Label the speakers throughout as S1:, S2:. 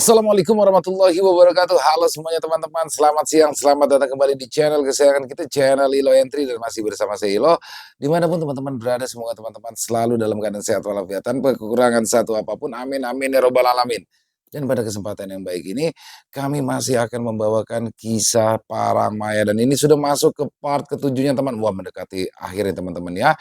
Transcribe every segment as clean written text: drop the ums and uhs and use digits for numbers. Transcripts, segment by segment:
S1: Assalamualaikum warahmatullahi wabarakatuh. Halo semuanya teman-teman, selamat siang, selamat datang kembali di channel kesayangan kita, channel Ilo Entry, dan masih bersama saya Ilo. Dimanapun teman-teman berada, semoga teman-teman selalu dalam keadaan sehat walafiat, tanpa kekurangan satu apapun. Amin, amin, ya robbal alamin. Dan pada kesempatan yang baik ini, kami masih akan membawakan kisah Parangmaya, dan ini sudah masuk ke part ketujuhnya teman. Wah, mendekati akhirnya teman-teman ya.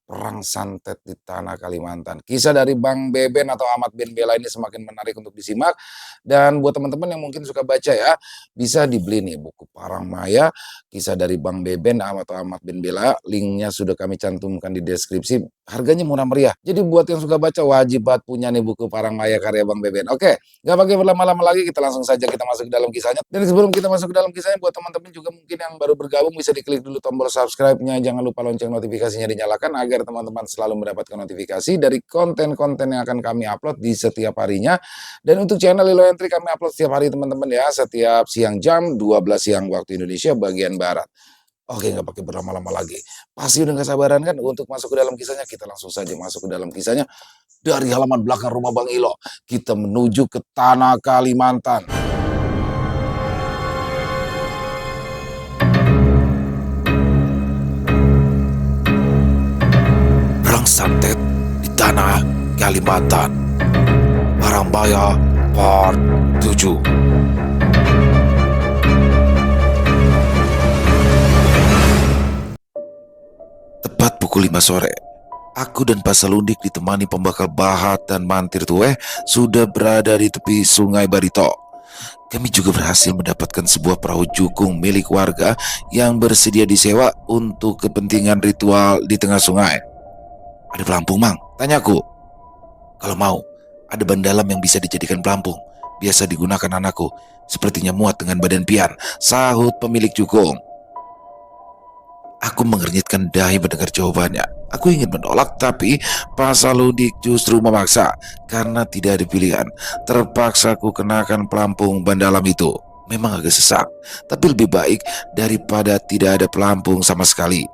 S1: Perang santet di tanah Kalimantan. Kisah dari Bang Beben atau Ahmad bin Bella ini semakin menarik untuk disimak. Dan buat teman-teman yang mungkin suka baca ya, bisa dibeli nih buku Parangmaya, kisah dari Bang Beben atau Ahmad bin Bella. Linknya sudah kami cantumkan di deskripsi. Harganya murah meriah. Jadi buat yang suka baca wajib banget punya nih buku Parangmaya karya Bang Beben. Oke, nggak pakai berlama-lama lagi, kita langsung saja kita masuk ke dalam kisahnya. Dan sebelum kita masuk ke dalam kisahnya, buat teman-teman juga mungkin yang baru bergabung bisa diklik dulu tombol subscribe-nya. Jangan lupa lonceng notifikasinya dinyalakan agar teman-teman selalu mendapatkan notifikasi dari konten-konten yang akan kami upload di setiap harinya. Dan untuk channel Ilo Entry kami upload setiap hari teman-teman ya, setiap siang jam 12 siang waktu Indonesia bagian Barat. Oke, nggak pakai berlama-lama lagi. Pasti udah nggak sabaran kan untuk masuk ke dalam kisahnya. Kita langsung saja masuk ke dalam kisahnya. Dari halaman belakang rumah Bang Ilo, kita menuju ke tanah Kalimantan. Perang santet di tanah Kalimantan. Parangmaya part 7. Tepat pukul 5 sore, aku dan Pak Salundik ditemani pembakar bahat dan mantir tueh sudah berada di tepi Sungai Barito. Kami juga berhasil mendapatkan sebuah perahu jukung milik warga yang bersedia disewa untuk kepentingan ritual di tengah sungai. Ada pelampung, Mang? Tanyaku. Kalau mau, ada ban dalam yang bisa dijadikan pelampung. Biasa digunakan anakku. Sepertinya muat dengan badan pian, sahut pemilik jukung. Aku mengernyitkan dahi mendengar jawabannya. Aku ingin menolak, tapi Pak Salundik justru memaksa. Karena tidak ada pilihan, terpaksa aku kenakan pelampung ban dalam itu. Memang agak sesak, tapi lebih baik daripada tidak ada pelampung sama sekali.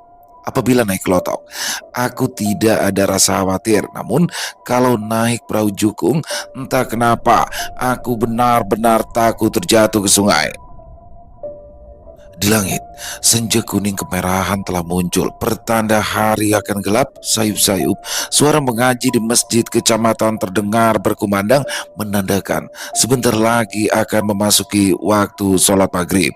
S1: Apabila naik kelotok, aku tidak ada rasa khawatir. Namun kalau naik perahu jukung, entah kenapa aku benar-benar takut terjatuh ke sungai. Di langit, senja kuning kemerahan telah muncul, pertanda hari akan gelap. Sayup-sayup suara mengaji di masjid kecamatan terdengar berkumandang, menandakan sebentar lagi akan memasuki waktu sholat maghrib.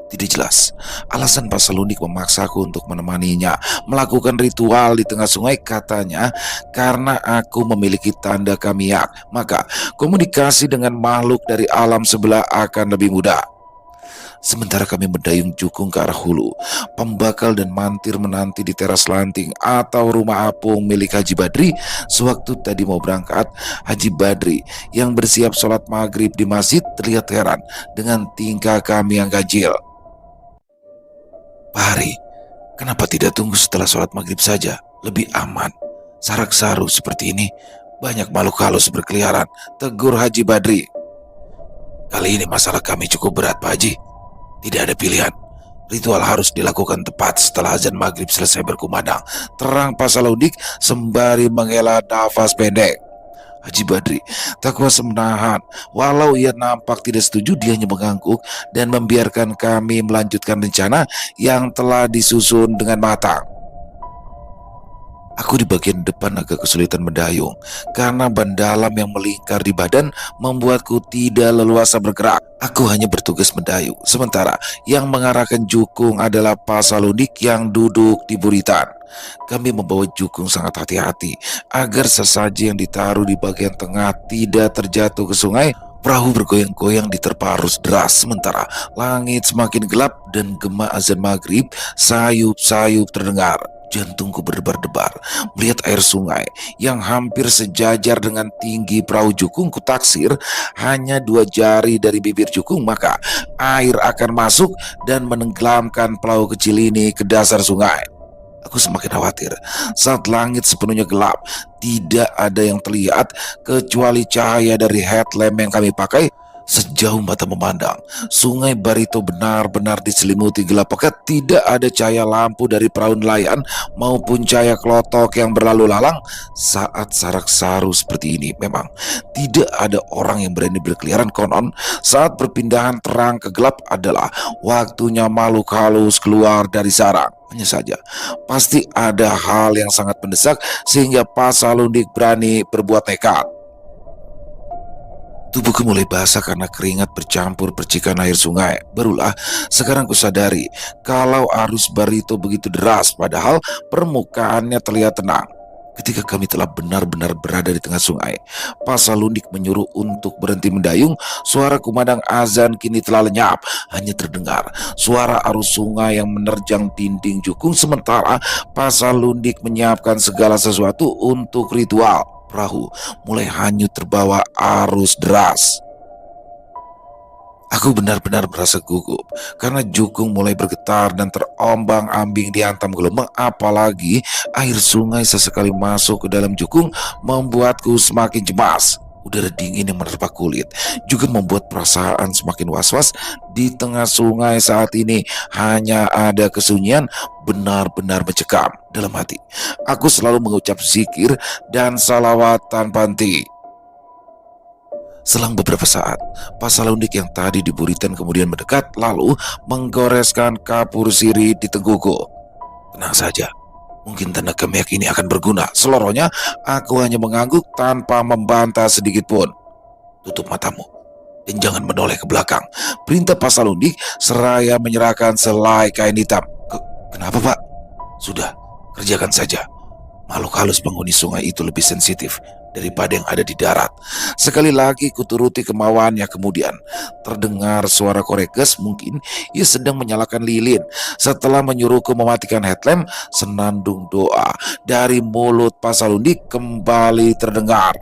S1: Tidak jelas alasan Pak Salundik memaksaku untuk menemaninya melakukan ritual di tengah sungai. Katanya karena aku memiliki tanda kamiak, maka komunikasi dengan makhluk dari alam sebelah akan lebih mudah. Sementara kami mendayung jukung ke arah hulu, pembakal dan mantir menanti di teras lanting atau rumah apung milik Haji Badri. Sewaktu tadi mau berangkat, Haji Badri yang bersiap sholat maghrib di masjid terlihat heran dengan tingkah kami yang ganjil. Pak Hari, kenapa tidak tunggu setelah sholat maghrib saja? Lebih aman. Sarak-saru seperti ini, banyak makhluk halus berkeliaran, tegur Haji Badri. Kali ini masalah kami cukup berat, Pak Haji. Tidak ada pilihan. Ritual harus dilakukan tepat setelah azan maghrib selesai berkumandang, terang Pak Salundik sembari menghela nafas pendek. Haji Badri tak kuasa menahan. Walau ia nampak tidak setuju, dia hanya mengangguk dan membiarkan kami melanjutkan rencana yang telah disusun dengan matang. Aku di bagian depan agak kesulitan mendayung karena ban dalam yang melingkar di badan membuatku tidak leluasa bergerak. Aku hanya bertugas mendayung, sementara yang mengarahkan jukung adalah Pak Salundik yang duduk di buritan. Kami membawa jukung sangat hati-hati agar sesaji yang ditaruh di bagian tengah tidak terjatuh ke sungai. Perahu bergoyang-goyang diterpa arus deras, sementara langit semakin gelap dan gema azan maghrib sayup-sayup terdengar. Jantungku berdebar-debar melihat air sungai yang hampir sejajar dengan tinggi perahu jukung. Kutaksir hanya 2 jari dari bibir jukung, maka air akan masuk dan menenggelamkan perahu kecil ini ke dasar sungai. Aku semakin khawatir saat langit sepenuhnya gelap. Tidak ada yang terlihat kecuali cahaya dari headlamp yang kami pakai. Sejauh mata memandang, sungai Barito benar-benar diselimuti gelap pekat. Tidak ada cahaya lampu dari perahu nelayan maupun cahaya klotok yang berlalu lalang. Saat sarak saru seperti ini, memang tidak ada orang yang berani berkeliaran. Konon, saat perpindahan terang ke gelap adalah waktunya makhluk halus keluar dari sarang. Hanya saja, pasti ada hal yang sangat mendesak sehingga Pasalundik berani berbuat nekat. Tubuhku mulai basah karena keringat bercampur percikan air sungai. Barulah sekarang kusadari kalau arus Barito begitu deras, padahal permukaannya terlihat tenang. Ketika kami telah benar-benar berada di tengah sungai, Pasalundik menyuruh untuk berhenti mendayung. Suara kumandang azan kini telah lenyap. Hanya terdengar suara arus sungai yang menerjang dinding jukung, sementara Pasalundik menyiapkan segala sesuatu untuk ritual. Perahu mulai hanyut terbawa arus deras. Aku benar-benar merasa gugup karena jukung mulai bergetar dan terombang-ambing dihantam gelombang. Apalagi air sungai sesekali masuk ke dalam jukung membuatku semakin cemas. Udara dingin yang menerpa kulit juga membuat perasaan semakin was-was. Di tengah sungai saat ini hanya ada kesunyian benar-benar mencekam. Dalam hati, aku selalu mengucap zikir dan salawat tanpa henti. Selang beberapa saat, Pasalundik yang tadi diburitan kemudian mendekat lalu menggoreskan kapur sirih di tengkuku. Tenang saja, mungkin tenaga meyak ini akan berguna. Selorohnya, aku hanya mengangguk tanpa membantah sedikit pun. Tutup matamu dan jangan menoleh ke belakang, perintah Pasalundik seraya menyerahkan selai kain hitam. Kenapa, Pak? Sudah, kerjakan saja. Makhluk halus penghuni sungai itu lebih sensitif daripada yang ada di darat. Sekali lagi kuturuti kemauannya. Kemudian terdengar suara koreges, mungkin ia sedang menyalakan lilin. Setelah menyuruhku mematikan headlamp, senandung doa dari mulut Pasalundik kembali terdengar.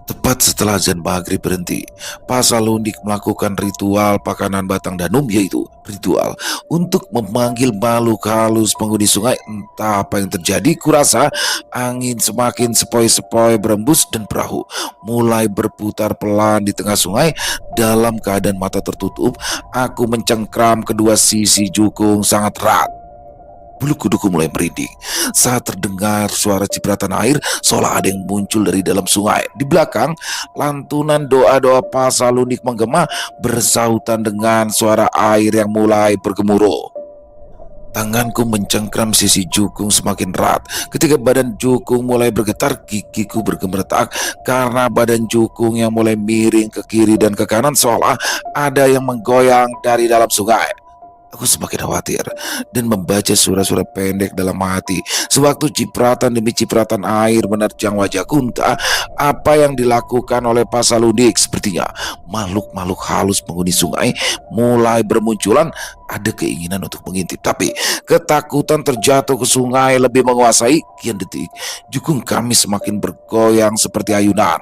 S1: Tepat setelah azan maghrib berhenti, Pasalundik melakukan ritual pakanan batang danum, yaitu ritual untuk memanggil makhluk halus penghuni sungai. Entah apa yang terjadi, kurasa angin semakin sepoi-sepoi berembus dan perahu mulai berputar pelan di tengah sungai. Dalam keadaan mata tertutup, aku mencengkram kedua sisi jukung sangat erat. Bulu kuduku mulai merinding saat terdengar suara cipratan air seolah ada yang muncul dari dalam sungai. Di belakang, lantunan doa-doa Pasalundik menggema bersautan dengan suara air yang mulai bergemuruh. Tanganku mencengkram sisi jukung semakin erat. Ketika badan jukung mulai bergetar, gigiku bergemeretak karena badan jukung yang mulai miring ke kiri dan ke kanan seolah ada yang menggoyang dari dalam sungai. Aku semakin khawatir dan membaca surah-surah pendek dalam hati. Sewaktu cipratan demi cipratan air menerjang wajahku, entah apa yang dilakukan oleh Pasalundik. Sepertinya makhluk-makhluk halus penghuni sungai mulai bermunculan. Ada keinginan untuk mengintip, tapi ketakutan terjatuh ke sungai lebih menguasai. Kian detik, jukung kami semakin bergoyang seperti ayunan.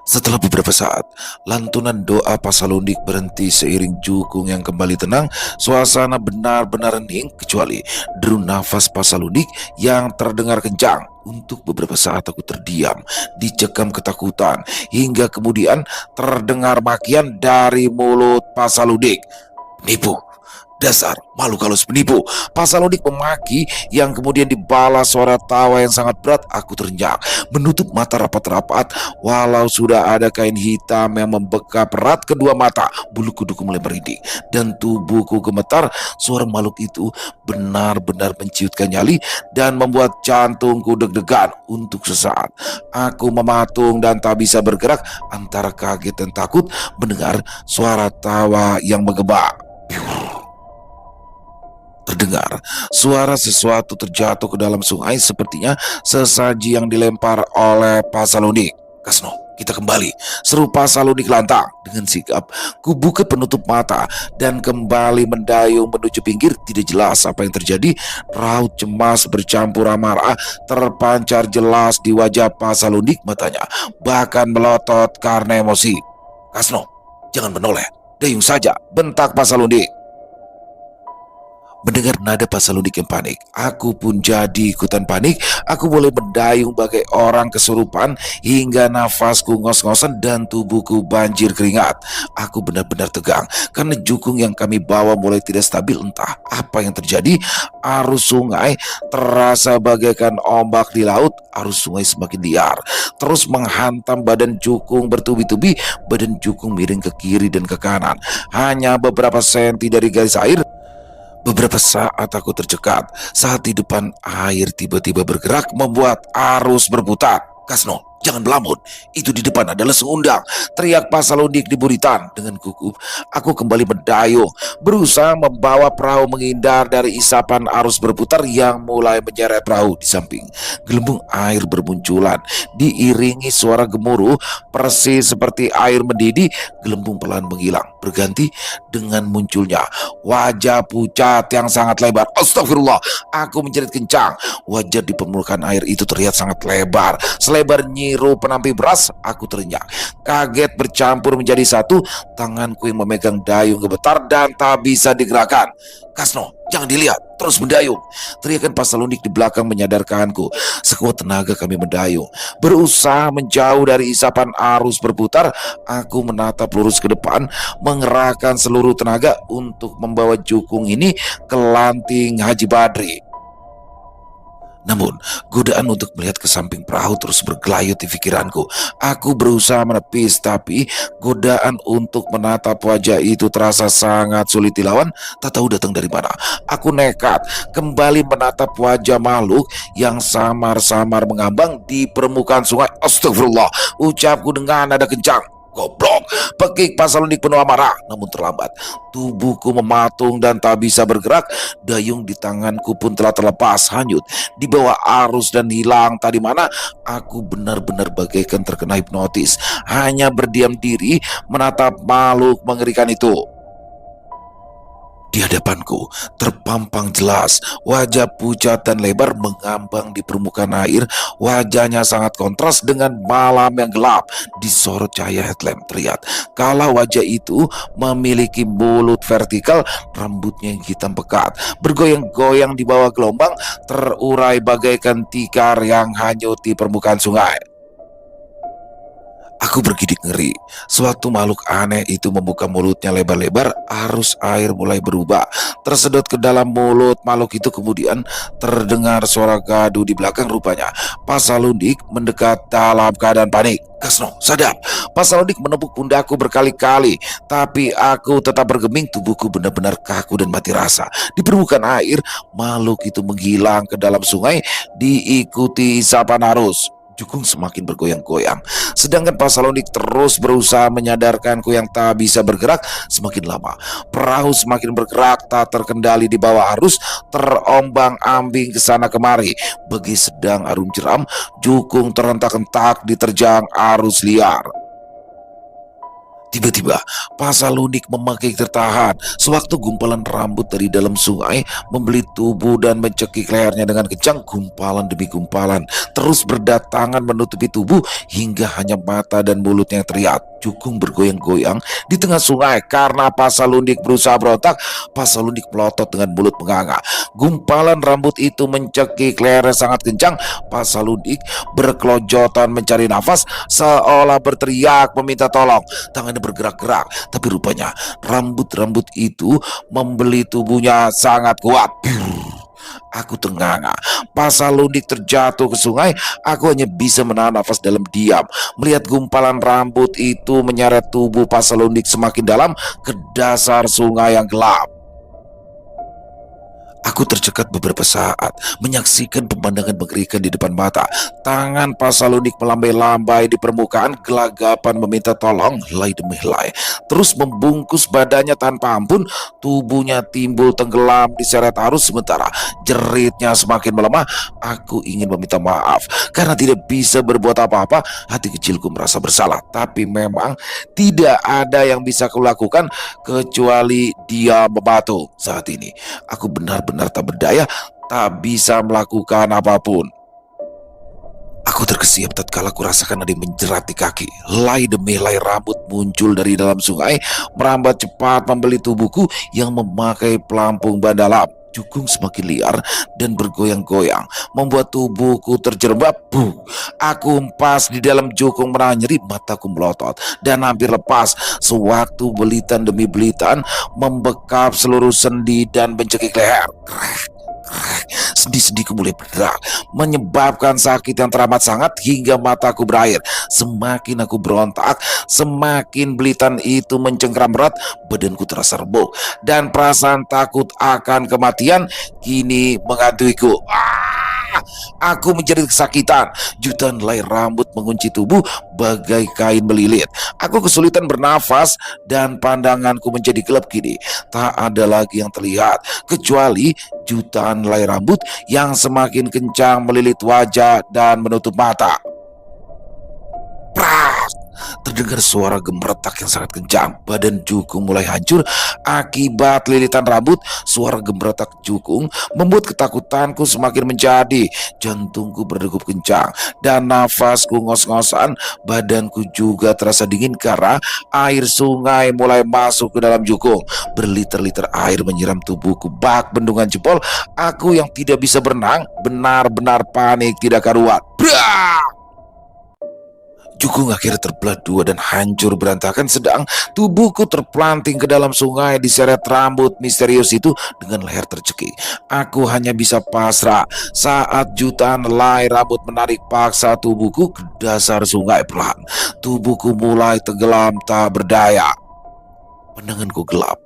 S1: Setelah beberapa saat, lantunan doa Pasalundik berhenti seiring jukung yang kembali tenang. Suasana benar-benar hening kecuali deru nafas Pasalundik yang terdengar kencang. Untuk beberapa saat aku terdiam, dicekam ketakutan, hingga kemudian terdengar makian dari mulut Pasalundik. Nipu! Dasar makhluk halus penipu! Pasalundik memaki yang kemudian dibalas suara tawa yang sangat berat. Aku terenyak, menutup mata rapat-rapat. Walau sudah ada kain hitam yang membekap erat kedua mata, bulu kuduku mulai merinding dan tubuhku gemetar. Suara makhluk itu benar-benar menciutkan nyali dan membuat jantungku deg-degan. Untuk sesaat, aku mematung dan tak bisa bergerak antara kaget dan takut mendengar suara tawa yang menggema. Terdengar suara sesuatu terjatuh ke dalam sungai, sepertinya sesaji yang dilempar oleh Pasalundik. Kasno, kita kembali, seru Pasalundik lantang. Dengan sigap, ku buka penutup mata dan kembali mendayung menuju pinggir. Tidak jelas apa yang terjadi. Raut cemas bercampur amarah terpancar jelas di wajah Pasalundik. Matanya bahkan melotot karena emosi. Kasno, jangan menoleh, dayung saja, bentak Pasalundik. Mendengar nada Pasalundik yang panik, aku pun jadi ikutan panik. Aku mulai mendayung bagai orang kesurupan hingga nafasku ngos-ngosan dan tubuhku banjir keringat. Aku benar-benar tegang karena jukung yang kami bawa mulai tidak stabil. Entah apa yang terjadi. Arus sungai terasa bagaikan ombak di laut. Arus sungai semakin liar, terus menghantam badan jukung bertubi-tubi. Badan jukung miring ke kiri dan ke kanan. Hanya beberapa senti dari garis air. Beberapa saat aku tercekat saat di depan air tiba-tiba bergerak membuat arus berputar. Kasno, jangan melamun. Itu di depan adalah Sengundang. Teriak Pasalundik di buritan. Dengan gugup, aku kembali mendayung, berusaha membawa perahu menghindar dari isapan arus berputar yang mulai menyeret perahu di samping. Gelembung air bermunculan, diiringi suara gemuruh, persis seperti air mendidih. Gelembung pelan menghilang, berganti dengan munculnya wajah pucat yang sangat lebar. Astagfirullah, aku menjerit kencang. Wajah di permukaan air itu terlihat sangat lebar, selebar nyiru penampi beras. Aku terinjak, kaget bercampur menjadi satu. Tanganku yang memegang dayung gemetar dan tak bisa digerakkan. Kasno, jangan dilihat, terus mendayung. Teriakan Pasalundik di belakang menyadarkanku. Sekuat tenaga kami mendayung, berusaha menjauh dari isapan arus berputar. Aku menatap lurus ke depan, mengerahkan seluruh tenaga untuk membawa jukung ini ke lanting Haji Badri. Namun, godaan untuk melihat ke samping perahu terus bergelayut di pikiranku. Aku berusaha menepis, tapi godaan untuk menatap wajah itu terasa sangat sulit dilawan. Tak tahu datang dari mana. Aku nekat kembali menatap wajah makhluk yang samar-samar mengambang di permukaan sungai. Astagfirullah, ucapku dengan nada kencang. Goblok, pekik Pasalundik penuh amarah. Namun terlambat, tubuhku mematung dan tak bisa bergerak. Dayung di tanganku pun telah terlepas, hanyut di bawah arus dan hilang tadi mana. Aku benar-benar bagaikan terkena hipnotis, hanya berdiam diri menatap makhluk mengerikan itu. Di hadapanku terpampang jelas wajah pucat dan lebar mengambang di permukaan air. Wajahnya sangat kontras dengan malam yang gelap. Disorot cahaya headlamp terlihat kalau wajah itu memiliki mulut vertikal, rambutnya yang hitam pekat bergoyang-goyang di bawah gelombang, terurai bagaikan tikar yang hanyut di permukaan sungai. Aku bergidik ngeri. Suatu makhluk aneh itu membuka mulutnya lebar-lebar. Arus air mulai berubah, tersedot ke dalam mulut makhluk itu. Kemudian terdengar suara gaduh di belakang. Rupanya Pasalundik mendekat dalam keadaan panik. Kasno, sadar. Pasalundik menepuk pundakku berkali-kali, tapi aku tetap bergeming. Tubuhku benar-benar kaku dan mati rasa. Di permukaan air, makhluk itu menghilang ke dalam sungai, diikuti isapan arus. Jukung semakin bergoyang-goyang, sedangkan Pasalundik terus berusaha menyadarkanku yang tak bisa bergerak. Semakin lama, perahu semakin bergerak tak terkendali di bawah arus, terombang-ambing ke sana kemari. Bagi sedang arum jeram, Jukung terentak-entak diterjang arus liar. Tiba-tiba Pasalundik memaki tertahan sewaktu gumpalan rambut dari dalam sungai membelit tubuh dan mencekik lehernya dengan kencang. Gumpalan demi gumpalan terus berdatangan menutupi tubuh hingga hanya mata dan mulutnya yang terlihat. Jukung bergoyang-goyang di tengah sungai karena Pasalundik berusaha berontak. Pasalundik melotot dengan mulut menganga. Gumpalan rambut itu mencekik lehernya sangat kencang. Pasalundik berkelojotan mencari nafas seolah berteriak meminta tolong. Tangannya bergerak-gerak, tapi rupanya rambut-rambut itu membeli tubuhnya sangat kuat. Aku ternganga. Pasalundik terjatuh ke sungai. Aku hanya bisa menahan nafas dalam diam, melihat gumpalan rambut itu menyeret tubuh Pasalundik semakin dalam ke dasar sungai yang gelap. Aku tercekat beberapa saat, menyaksikan pemandangan mengerikan di depan mata. Tangan Pasalundik melambai-lambai di permukaan, gelagapan meminta tolong, helai demi helai. Terus membungkus badannya tanpa ampun, tubuhnya timbul tenggelam diseret arus. Sementara jeritnya semakin melemah. Aku ingin meminta maaf karena tidak bisa berbuat apa-apa. Hati kecilku merasa bersalah, tapi memang tidak ada yang bisa kulakukan kecuali dia membatu. Saat ini aku benar-benar tak berdaya, tak bisa melakukan apapun. Aku terkesiap tatkala aku rasakan ada yang menjerat di kaki. Helai demi helai rambut muncul dari dalam sungai, merambat cepat membeli tubuhku yang memakai pelampung ban dalam. Jukung semakin liar dan bergoyang-goyang, membuat tubuhku terjerembab. Aku empas di dalam jukung, menahan nyeri, mataku melotot dan hampir lepas sewaktu belitan demi belitan membekap seluruh sendi dan mencekik leher. Sendi-sendiku mulai bergerak, menyebabkan sakit yang teramat sangat hingga mataku berair. Semakin aku berontak, semakin belitan itu mencengkram berat. Badanku terasa rebuk dan perasaan takut akan kematian kini menghantuiku. Aku menjerit kesakitan. Jutaan helai rambut mengunci tubuh bagai kain melilit. Aku kesulitan bernafas dan pandanganku menjadi gelap kini. Tak ada lagi yang terlihat kecuali jutaan helai rambut yang semakin kencang melilit wajah dan menutup mata. Pras! Terdengar suara gemeretak yang sangat kencang. Badan Jukung mulai hancur akibat lilitan rambut. Suara gemeretak Jukung membuat ketakutanku semakin menjadi. Jantungku berdegup kencang dan nafasku ngos-ngosan. Badanku juga terasa dingin karena air sungai mulai masuk ke dalam Jukung. Berliter-liter air menyiram tubuhku bak bendungan jempol. Aku yang tidak bisa berenang benar-benar panik tidak karuan. Jukung akhirnya terbelah dua dan hancur berantakan, sedang tubuhku terpelanting ke dalam sungai diseret rambut misterius itu dengan leher tercekik. Aku hanya bisa pasrah saat jutaan helai rambut menarik paksa tubuhku ke dasar sungai. Perlahan tubuhku mulai tenggelam tak berdaya. Pandanganku gelap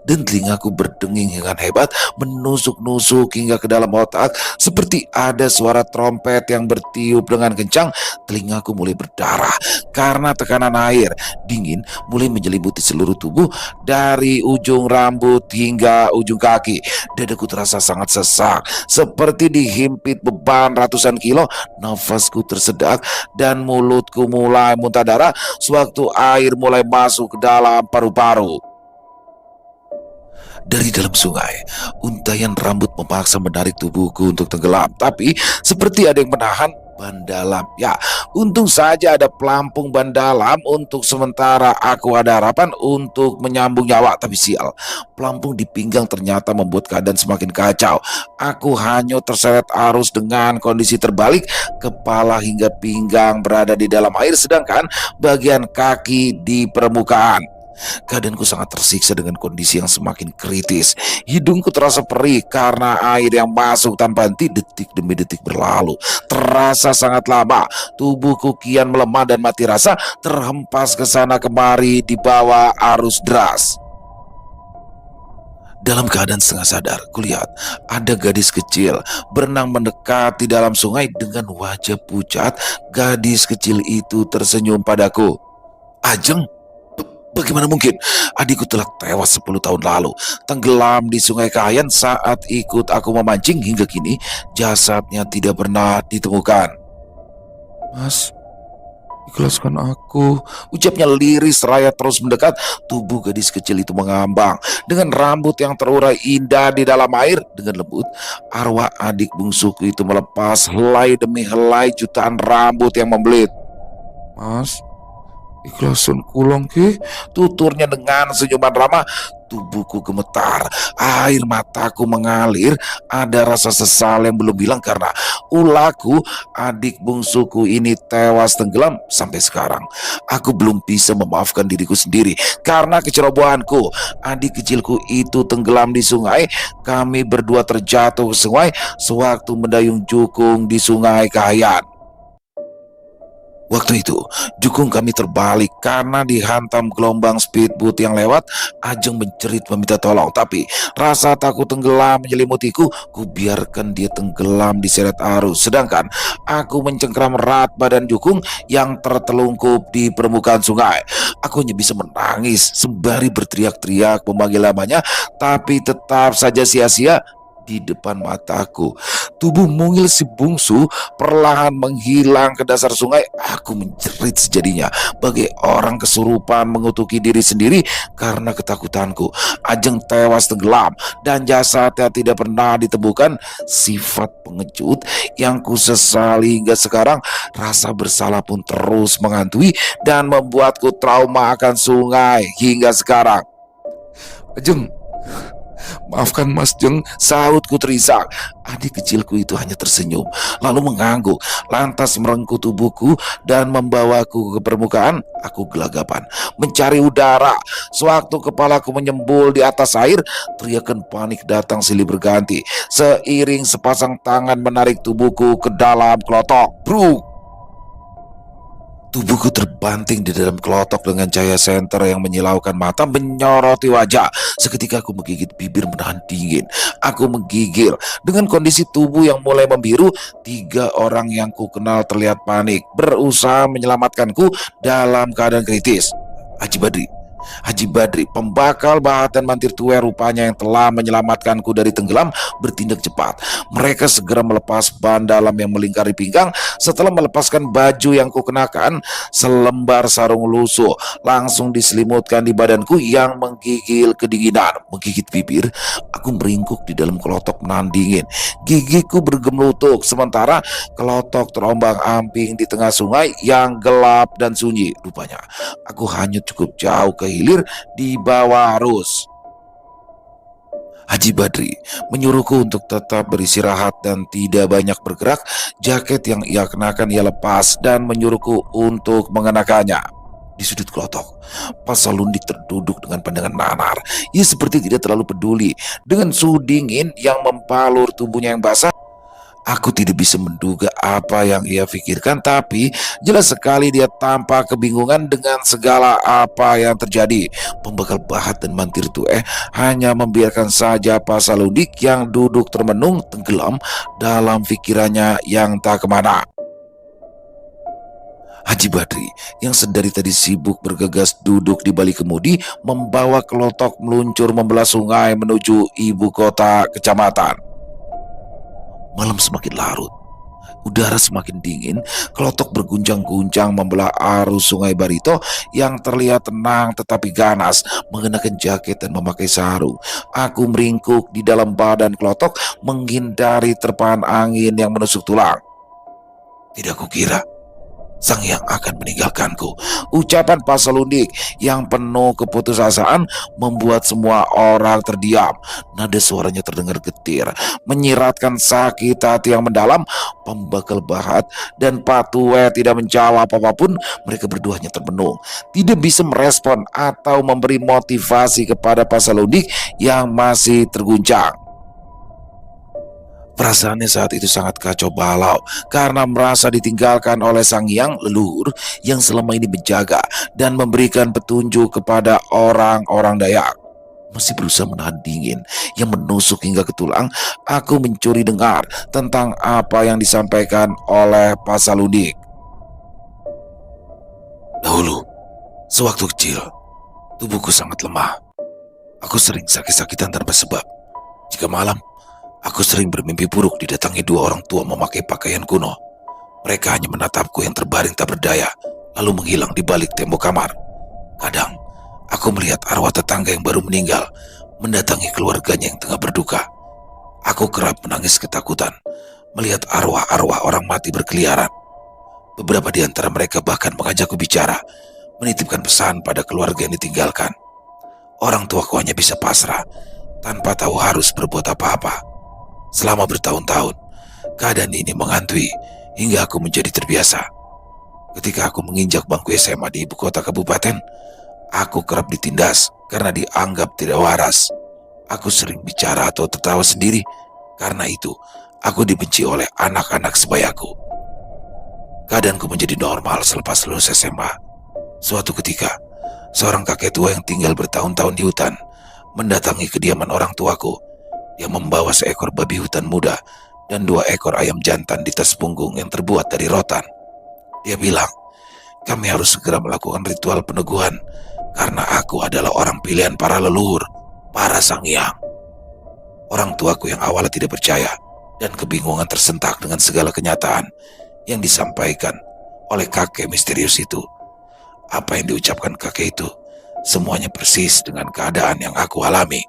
S1: dan telingaku berdenging dengan hebat, menusuk-nusuk hingga ke dalam otak seperti ada suara trompet yang bertiup dengan kencang. Telingaku mulai berdarah karena tekanan air dingin mulai menyelimuti seluruh tubuh dari ujung rambut hingga ujung kaki. Dadaku terasa sangat sesak seperti dihimpit beban ratusan kilo. Nafasku tersedak dan mulutku mulai muntah darah sewaktu air mulai masuk ke dalam paru-paru. Dari dalam sungai, untaian rambut memaksa menarik tubuhku untuk tenggelam, tapi seperti ada yang menahan ban dalam. Ya, untung saja ada pelampung ban dalam. Untuk sementara aku ada harapan untuk menyambung nyawa. Tapi sial, pelampung di pinggang ternyata membuat keadaan semakin kacau. Aku hanyut terseret arus dengan kondisi terbalik. Kepala hingga pinggang berada di dalam air, sedangkan bagian kaki di permukaan. Keadaanku sangat tersiksa dengan kondisi yang semakin kritis. Hidungku terasa perih karena air yang masuk tanpa henti. Detik demi detik berlalu, terasa sangat lama. Tubuhku kian melemah dan mati rasa, terhempas ke sana kemari di bawah arus deras. Dalam keadaan setengah sadar, kulihat ada gadis kecil berenang mendekat di dalam sungai dengan wajah pucat. Gadis kecil itu tersenyum padaku. Ajeng, bagaimana mungkin? Adikku telah tewas 10 tahun lalu, tenggelam di Sungai Kahayan saat ikut aku memancing. Hingga kini jasadnya tidak pernah ditemukan. Mas, ikhlaskan aku, ucapnya lirih seraya terus mendekat. Tubuh gadis kecil itu mengambang dengan rambut yang terurai indah di dalam air. Dengan lembut, arwah adik bungsuku itu melepas helai demi helai jutaan rambut yang membelit. Mas, ikhlasun kulong ke, tuturnya dengan senyuman ramah. Tubuhku gemetar, air mataku mengalir. Ada rasa sesal yang belum hilang karena ulahku, adik bungsuku ini tewas tenggelam. Sampai sekarang aku belum bisa memaafkan diriku sendiri karena kecerobohanku. Adik kecilku itu tenggelam di sungai. Kami berdua terjatuh ke sungai sewaktu mendayung jukung di Sungai Kahayan. Waktu itu, jukung kami terbalik karena dihantam gelombang speedboat yang lewat. Ajeng menjerit meminta tolong, tapi rasa takut tenggelam menyelimutiku. Ku biarkan dia tenggelam diseret arus, sedangkan aku mencengkram erat badan jukung yang tertelungkup di permukaan sungai. Aku hanya bisa menangis sembari berteriak-teriak memanggil namanya, tapi tetap saja sia-sia. Di depan mataku, tubuh mungil si bungsu perlahan menghilang ke dasar sungai. Aku menjerit sejadinya, bagai orang kesurupan mengutuki diri sendiri karena ketakutanku. Ajeng tewas tenggelam dan jasadnya tidak pernah ditemukan. Sifat pengecut yang kusesali hingga sekarang. Rasa bersalah pun terus menghantui dan membuatku trauma akan sungai hingga sekarang. Ajeng, Maafkan Mas Jeng, sahutku terisak. Adik kecilku itu hanya tersenyum, lalu mengangguk, lantas merengkuh tubuhku dan membawaku ke permukaan. Aku gelagapan, mencari udara. Sewaktu kepalaku menyembul di atas air, teriakan panik datang silih berganti. Seiring sepasang tangan menarik tubuhku ke dalam kelotok. Bruk! Tubuhku terbanting di dalam kelotok dengan cahaya senter yang menyilaukan mata menyoroti wajah. Seketika aku menggigit bibir menahan dingin. Aku menggigil. Dengan kondisi tubuh yang mulai membiru, 3 orang yang ku kenal terlihat panik, berusaha menyelamatkanku dalam keadaan kritis. Haji Badri, pembakal Bahat dan Mantir Tue rupanya yang telah menyelamatkanku dari tenggelam, bertindak cepat. Mereka segera melepas ban dalam yang melingkari pinggang. Setelah melepaskan baju yang kukenakan, selembar sarung lusuh langsung diselimutkan di badanku yang menggigil kedinginan. Menggigit bibir, aku meringkuk di dalam kelotok menahan dingin. Gigiku bergemurutuk sementara kelotok terombang-ambing di tengah sungai yang gelap dan sunyi. Rupanya aku hanyut cukup jauh ke hilir di bawah arus. Haji Badri menyuruhku untuk tetap beristirahat dan tidak banyak bergerak. Jaket yang ia kenakan ia lepas dan menyuruhku untuk mengenakannya. Di sudut kelotok, Pasalundik terduduk dengan pandangan nanar. Ia seperti tidak terlalu peduli dengan suhu dingin yang mempalur tubuhnya yang basah. Aku tidak bisa menduga apa yang ia pikirkan, tapi jelas sekali dia tampak kebingungan dengan segala apa yang terjadi. Pembekal Bahat dan Mantir Tue hanya membiarkan saja Pasalundik yang duduk termenung tenggelam dalam pikirannya yang tak kemana. Haji Badri yang sedari tadi sibuk bergegas duduk di balik kemudi, membawa kelotok meluncur membelah sungai menuju ibu kota kecamatan. Malam semakin larut, udara semakin dingin, kelotok berguncang-guncang membelah arus sungai Barito yang terlihat tenang tetapi ganas, mengenakan jaket dan memakai sarung. Aku meringkuk di dalam badan kelotok menghindari terpaan angin yang menusuk tulang. Tidak kukira Sang Hyang akan meninggalkanku. Ucapan Pasalundik yang penuh keputusasaan membuat semua orang terdiam. Nada suaranya terdengar getir, menyiratkan sakit hati yang mendalam. Pembekal Bahat dan Patue tidak menjawab apapun. Mereka berdua hanya termenung, tidak bisa merespon atau memberi motivasi kepada Pasalundik yang masih terguncang. Perasaannya saat itu sangat kacau balau karena merasa ditinggalkan oleh Sang Hyang leluhur yang selama ini menjaga dan memberikan petunjuk kepada orang-orang Dayak. Masih berusaha menahan dingin yang menusuk hingga ke tulang, aku mencuri dengar tentang apa yang disampaikan oleh Pasalundik. Dahulu, sewaktu kecil, tubuhku sangat lemah. Aku sering sakit-sakitan tanpa sebab. Jika malam, aku sering bermimpi buruk didatangi 2 orang tua memakai pakaian kuno. Mereka hanya menatapku yang terbaring tak berdaya, lalu menghilang di balik tembok kamar. Kadang, aku melihat arwah tetangga yang baru meninggal mendatangi keluarganya yang tengah berduka. Aku kerap menangis ketakutan melihat arwah-arwah orang mati berkeliaran. Beberapa di antara mereka bahkan mengajakku bicara, menitipkan pesan pada keluarga yang ditinggalkan. Orang tuaku hanya bisa pasrah, tanpa tahu harus berbuat apa-apa. Selama bertahun-tahun, keadaan ini menghantui hingga aku menjadi terbiasa. Ketika aku menginjak bangku SMA di ibu kota kabupaten, aku kerap ditindas karena dianggap tidak waras. Aku sering bicara atau tertawa sendiri. Karena itu, aku dibenci oleh anak-anak sebayaku. Keadaanku menjadi normal selepas lulus SMA. Suatu ketika, seorang kakek tua yang tinggal bertahun-tahun di hutan mendatangi kediaman orang tuaku. Dia membawa seekor babi hutan muda dan 2 ekor ayam jantan di tas punggung yang terbuat dari rotan. Dia bilang, kami harus segera melakukan ritual peneguhan karena aku adalah orang pilihan para leluhur, para Sang Hyang. Orang tuaku yang awalnya tidak percaya dan kebingungan tersentak dengan segala kenyataan yang disampaikan oleh kakek misterius itu. Apa yang diucapkan kakek itu, semuanya persis dengan keadaan yang aku alami.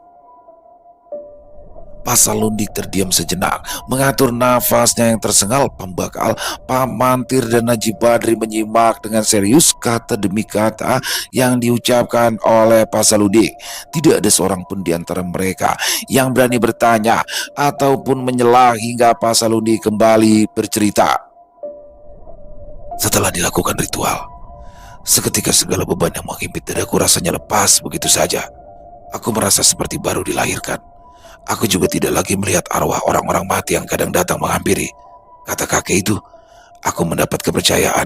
S1: Pasalundik terdiam sejenak, mengatur nafasnya yang tersengal. Pembakal, Pamantir dan Najib Badri menyimak dengan serius kata demi kata yang diucapkan oleh Pasalundik. Tidak ada seorang pun di antara mereka yang berani bertanya ataupun menyela hingga Pasalundik kembali bercerita. Setelah dilakukan ritual, seketika segala beban yang menghimpit dadaku rasanya lepas begitu saja. Aku merasa seperti baru dilahirkan. Aku juga tidak lagi melihat arwah orang-orang mati yang kadang datang menghampiri. Kata kakek itu, aku mendapat kepercayaan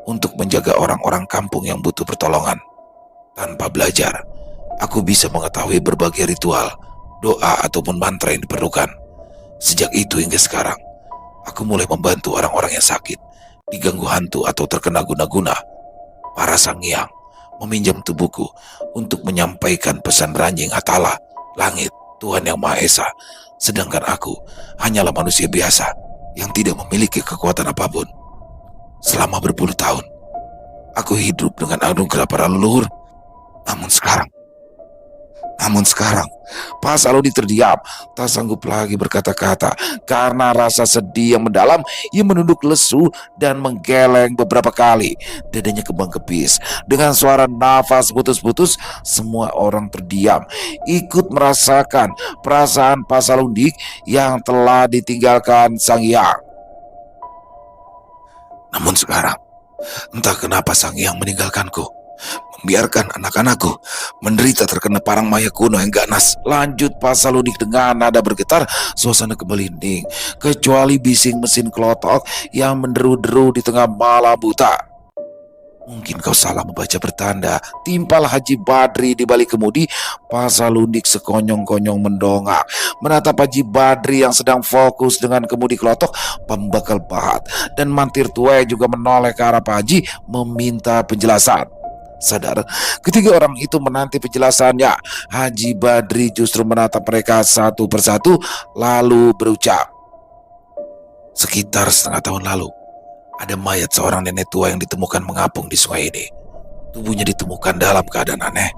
S1: untuk menjaga orang-orang kampung yang butuh pertolongan. Tanpa belajar, aku bisa mengetahui berbagai ritual, doa ataupun mantra yang diperlukan. Sejak itu hingga sekarang, aku mulai membantu orang-orang yang sakit, diganggu hantu atau terkena guna-guna. Para sang hyang meminjam tubuhku untuk menyampaikan pesan ranjing Atala, langit, Tuhan Yang Maha Esa, sedangkan aku hanyalah manusia biasa yang tidak memiliki kekuatan apapun. Selama berpuluh tahun, aku hidup dengan anugerah para leluhur. Namun sekarang, Pasalundik terdiam, tak sanggup lagi berkata-kata karena rasa sedih yang mendalam. Ia menunduk lesu dan menggeleng beberapa kali. Dadanya kebang-kebis. Dengan suara nafas putus-putus, semua orang terdiam, ikut merasakan perasaan Pasalundik yang telah ditinggalkan Sang Hyang. Namun sekarang, entah kenapa Sang Hyang meninggalkanku, membiarkan anak-anakku menderita terkena parang maya kuno yang ganas. Lanjut Pasalundik dengan nada bergetar. Suasana kembali hening, kecuali bising mesin klotok yang menderu-deru di tengah malam buta. Mungkin kau salah membaca pertanda, timpal Haji Badri di balik kemudi. Pasalundik sekonyong-konyong mendongak, menatap Haji Badri yang sedang fokus dengan kemudi klotok. Pembakal Pahat dan Mantir Tuai juga menoleh ke arah Pak Haji meminta penjelasan. Sadar, ketiga orang itu menanti penjelasannya. Haji Badri justru menatap mereka satu persatu, lalu berucap, sekitar setengah tahun lalu, ada mayat seorang nenek tua yang ditemukan mengapung di sungai ini. Tubuhnya ditemukan dalam keadaan aneh,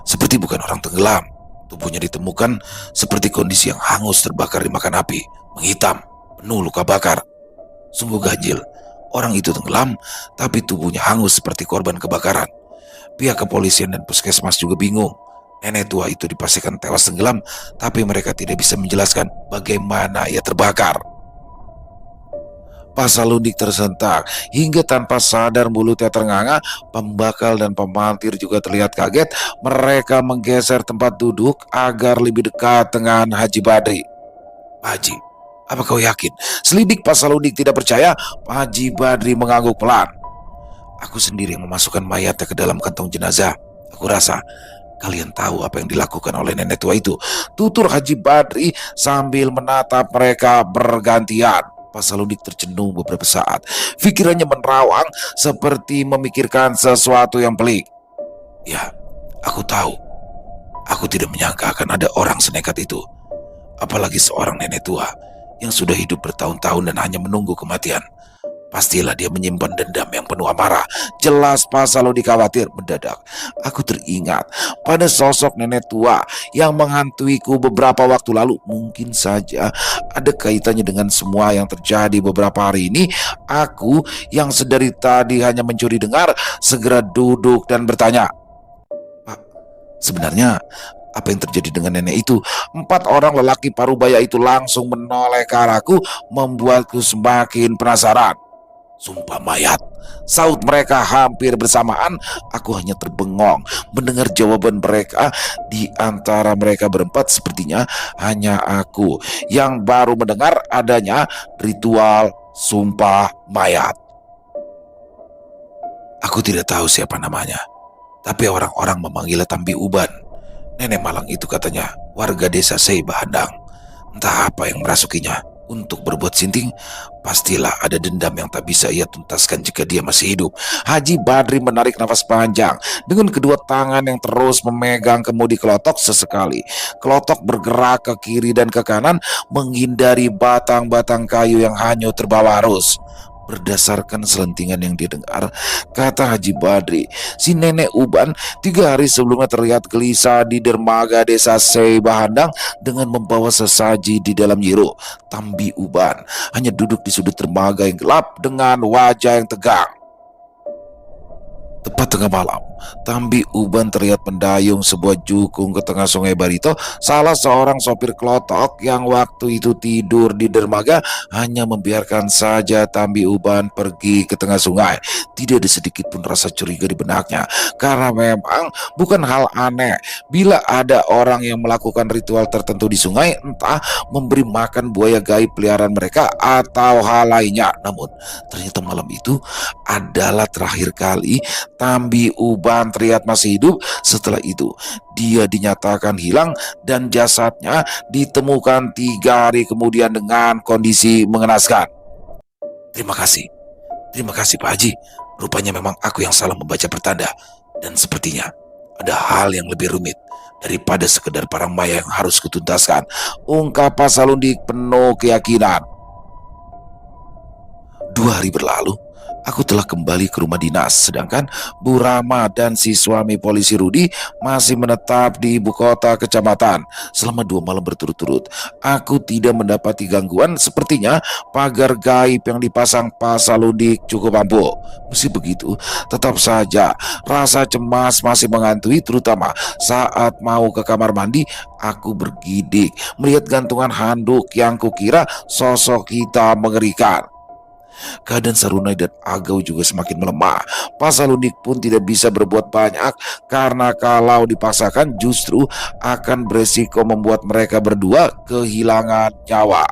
S1: seperti bukan orang tenggelam. Tubuhnya ditemukan seperti kondisi yang hangus terbakar dimakan api, menghitam, penuh luka bakar. Sungguh ganjil, orang itu tenggelam, tapi tubuhnya hangus seperti korban kebakaran. Pihak kepolisian dan puskesmas juga bingung. Nenek tua itu dipastikan tewas tenggelam, tapi mereka tidak bisa menjelaskan bagaimana ia terbakar. Pasalundik tersentak hingga tanpa sadar mulutnya ternganga. Pembakal dan pemantir juga terlihat kaget. Mereka menggeser tempat duduk agar lebih dekat dengan Haji Badri. Haji, apa kau yakin? Selidik Pasalundik tidak percaya. Haji Badri mengangguk pelan. Aku sendiri yang memasukkan mayatnya ke dalam kantong jenazah. Aku rasa kalian tahu apa yang dilakukan oleh nenek tua itu, tutur Haji Badri sambil menatap mereka bergantian. Pasalundik tercenung beberapa saat. Pikirannya menerawang seperti memikirkan sesuatu yang pelik. Ya, aku tahu. Aku tidak menyangka akan ada orang senekat itu. Apalagi seorang nenek tua yang sudah hidup bertahun-tahun dan hanya menunggu kematian. Pastilah dia menyimpan dendam yang penuh amarah. Jelas Pasalundik khawatir. Mendadak aku teringat pada sosok nenek tua yang menghantuiku beberapa waktu lalu. Mungkin saja ada kaitannya dengan semua yang terjadi beberapa hari ini. Aku yang sedari tadi hanya mencuri dengar segera duduk dan bertanya, Pak, sebenarnya apa yang terjadi dengan nenek itu? 4 orang lelaki parubaya itu langsung menoleh ke arahku, membuatku semakin penasaran. Sumpah mayat, saut mereka hampir bersamaan. Aku hanya terbengong mendengar jawaban mereka. Di antara mereka berempat, sepertinya hanya aku yang baru mendengar adanya ritual sumpah mayat. Aku tidak tahu siapa namanya, tapi orang-orang memanggilnya Tambi Uban. Nenek malang itu katanya warga desa Sei Bahandang. Entah apa yang merasukinya untuk berbuat sinting. Pastilah ada dendam yang tak bisa ia tuntaskan jika dia masih hidup. Haji Badri menarik nafas panjang dengan kedua tangan yang terus memegang kemudi kelotok. Sesekali kelotok bergerak ke kiri dan ke kanan menghindari batang-batang kayu yang hanyut terbawa arus. Berdasarkan selentingan yang didengar, kata Haji Badri, si nenek Uban 3 hari sebelumnya terlihat gelisah di dermaga desa Seibahandang dengan membawa sesaji di dalam nyiru. Tambi Uban hanya duduk di sudut dermaga yang gelap dengan wajah yang tegang. Tepat tengah malam, Tambi Uban terlihat mendayung sebuah jukung ke tengah Sungai Barito. Salah seorang sopir klotok yang waktu itu tidur di dermaga hanya membiarkan saja Tambi Uban pergi ke tengah sungai. Tidak ada sedikit pun rasa curiga di benaknya, karena memang bukan hal aneh bila ada orang yang melakukan ritual tertentu di sungai, entah memberi makan buaya gaib peliharaan mereka atau hal lainnya. Namun ternyata malam itu adalah terakhir kali Tambi Uban terlihat masih hidup. Setelah itu dia dinyatakan hilang dan jasadnya ditemukan 3 hari kemudian dengan kondisi mengenaskan. Terima kasih Pak Haji. Rupanya memang aku yang salah membaca pertanda, dan sepertinya ada hal yang lebih rumit daripada sekedar barang maya yang harus kutuntaskan, ungkap Pak Salundik penuh keyakinan. 2 hari berlalu, aku telah kembali ke rumah dinas, sedangkan Bu Rama dan si suami polisi Rudi masih menetap di ibu kota kecamatan. Selama 2 malam berturut-turut, aku tidak mendapati gangguan. Sepertinya pagar gaib yang dipasang Pak Salundik cukup ampuh. Meski begitu, tetap saja rasa cemas masih menghantui, terutama saat mau ke kamar mandi. Aku bergidik melihat gantungan handuk yang kukira sosok hitam mengerikan. Keadaan Sarunai dan Agau juga semakin melemah. Pak Salundik pun tidak bisa berbuat banyak, karena kalau dipaksakan justru akan beresiko membuat mereka berdua kehilangan nyawa.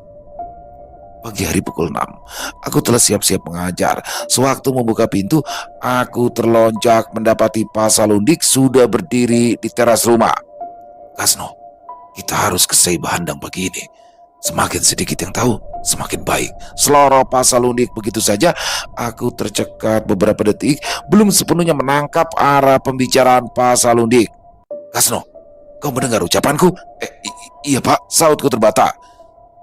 S1: Pagi hari pukul 6, aku telah siap-siap mengajar. Sewaktu membuka pintu, aku terlonjak mendapati Pak Salundik sudah berdiri di teras rumah. Kasno, kita harus ke Seibahandang pagi ini. Semakin sedikit yang tahu, semakin baik, seloroh Pak Salundik. Begitu saja aku tercekat beberapa detik, belum sepenuhnya menangkap arah pembicaraan Pak Salundik. Kasno, kau mendengar ucapanku? Iya Pak, sautku terbata.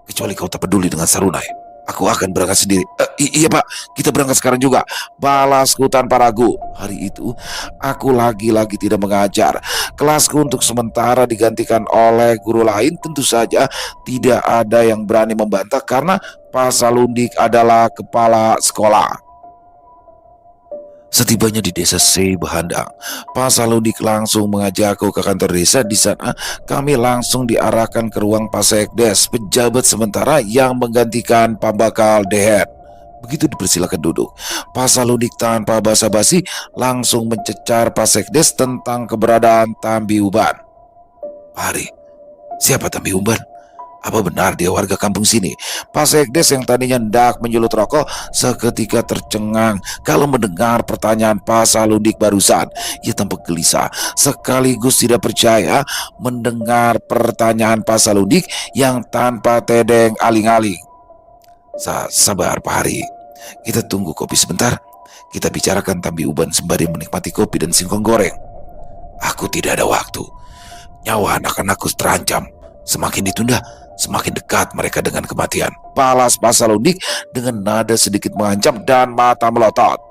S1: Kecuali kau tak peduli dengan Sarunai, aku akan berangkat sendiri. Iya Pak, kita berangkat sekarang juga, balasku tanpa ragu. Hari itu aku lagi-lagi tidak mengajar. Kelasku untuk sementara digantikan oleh guru lain. Tentu saja tidak ada yang berani membantah karena Pak Salundik adalah kepala sekolah. Setibanya di desa Seibahandang, Pak Salundik langsung mengajakku ke kantor desa. Di sana kami langsung diarahkan ke ruang Pak Sekdes, pejabat sementara yang menggantikan Pak Bakal Dehet. Begitu dipersilakan duduk, Pak Salundik tanpa basa-basi langsung mencecar Pak Sekdes tentang keberadaan Tambi Uban. Pak Hari, siapa Tambi Uban? Apa benar dia warga kampung sini? Pak Sekdes yang tadinya hendak menyulut rokok seketika tercengang kalau mendengar pertanyaan Pak Salundik barusan. Ia tampak gelisah sekaligus tidak percaya mendengar pertanyaan Pak Salundik yang tanpa tedeng aling-aling. Sabar Pak Hari, kita tunggu kopi sebentar. Kita bicarakan Tambi Uban sembari menikmati kopi dan singkong goreng. Aku tidak ada waktu. Nyawa anak-anakku terancam. Semakin ditunda, semakin dekat mereka dengan kematian, balas Pak Salundik dengan nada sedikit mengancam dan mata melotot.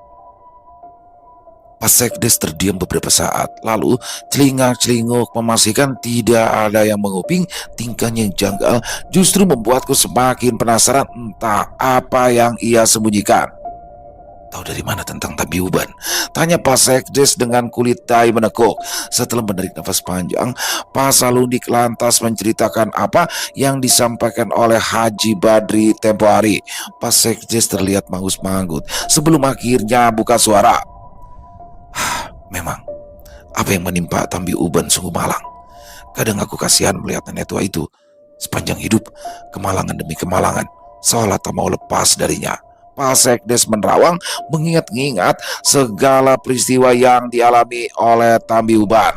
S1: Pak Sekdes terdiam beberapa saat, lalu celingak-celinguk memastikan tidak ada yang menguping. Tingkahnya yang janggal justru membuatku semakin penasaran entah apa yang ia sembunyikan. Tahu dari mana tentang Tambi Uban? Tanya Pak Sekdes dengan kulit tai menekuk. Setelah menarik nafas panjang, Pak Salundik lantas menceritakan apa yang disampaikan oleh Haji Badri tempo hari. Pak Sekdes terlihat manggut-manggut sebelum akhirnya buka suara. Memang, apa yang menimpa Tambi Uban sungguh malang. Kadang aku kasihan melihat nenek tua itu. Sepanjang hidup, kemalangan demi kemalangan, seolah tak mau lepas darinya. Pak Sekdes menerawang mengingat-ingat segala peristiwa yang dialami oleh Tambi Uban.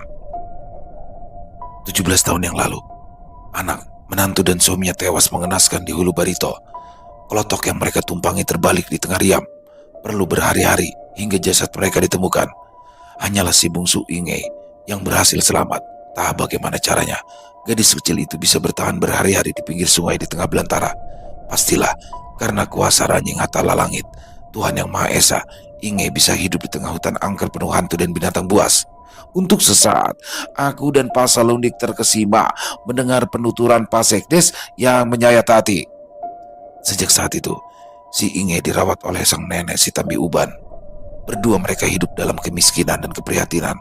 S1: 17 tahun yang lalu, anak, menantu dan suaminya tewas mengenaskan di Hulu Barito. Kelotok yang mereka tumpangi terbalik di tengah riam. Perlu berhari-hari hingga jasad mereka ditemukan. Hanyalah si bungsu Inge yang berhasil selamat. Tak bagaimana caranya gadis kecil itu bisa bertahan berhari-hari di pinggir sungai di tengah belantara. Pastilah karena kuasa Ranjing Hatala Langit. Tuhan Yang Maha Esa, Inge bisa hidup di tengah hutan angker penuh hantu dan binatang buas. Untuk sesaat, aku dan Pak Salundik terkesima mendengar penuturan Pak Sekdes yang menyayat hati. Sejak saat itu, si Inge dirawat oleh sang nenek si Tambi Uban. Berdua mereka hidup dalam kemiskinan dan keprihatinan,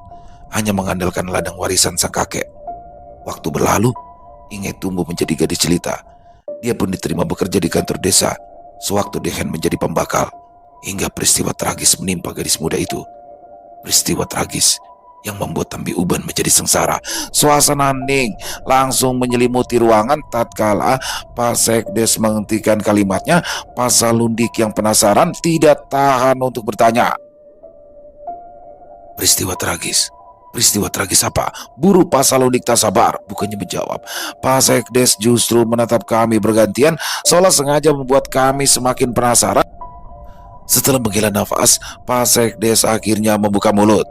S1: hanya mengandalkan ladang warisan sang kakek. Waktu berlalu, Inge tumbuh menjadi gadis jelita. Dia pun diterima bekerja di kantor desa, sewaktu Dehen menjadi pembakal, hingga peristiwa tragis menimpa gadis muda itu. Peristiwa tragis yang membuat Tambi Uban menjadi sengsara. Suasana hening langsung menyelimuti ruangan tatkala Pak Sekdes menghentikan kalimatnya. Pak Salundik yang penasaran tidak tahan untuk bertanya. Peristiwa tragis? Peristiwa tragis apa? Buru Pak Salundik tak sabar, bukannya menjawab. Pak Sekdes justru menatap kami bergantian, seolah sengaja membuat kami semakin penasaran. Setelah menghela nafas, Pak Sekdes akhirnya membuka mulut.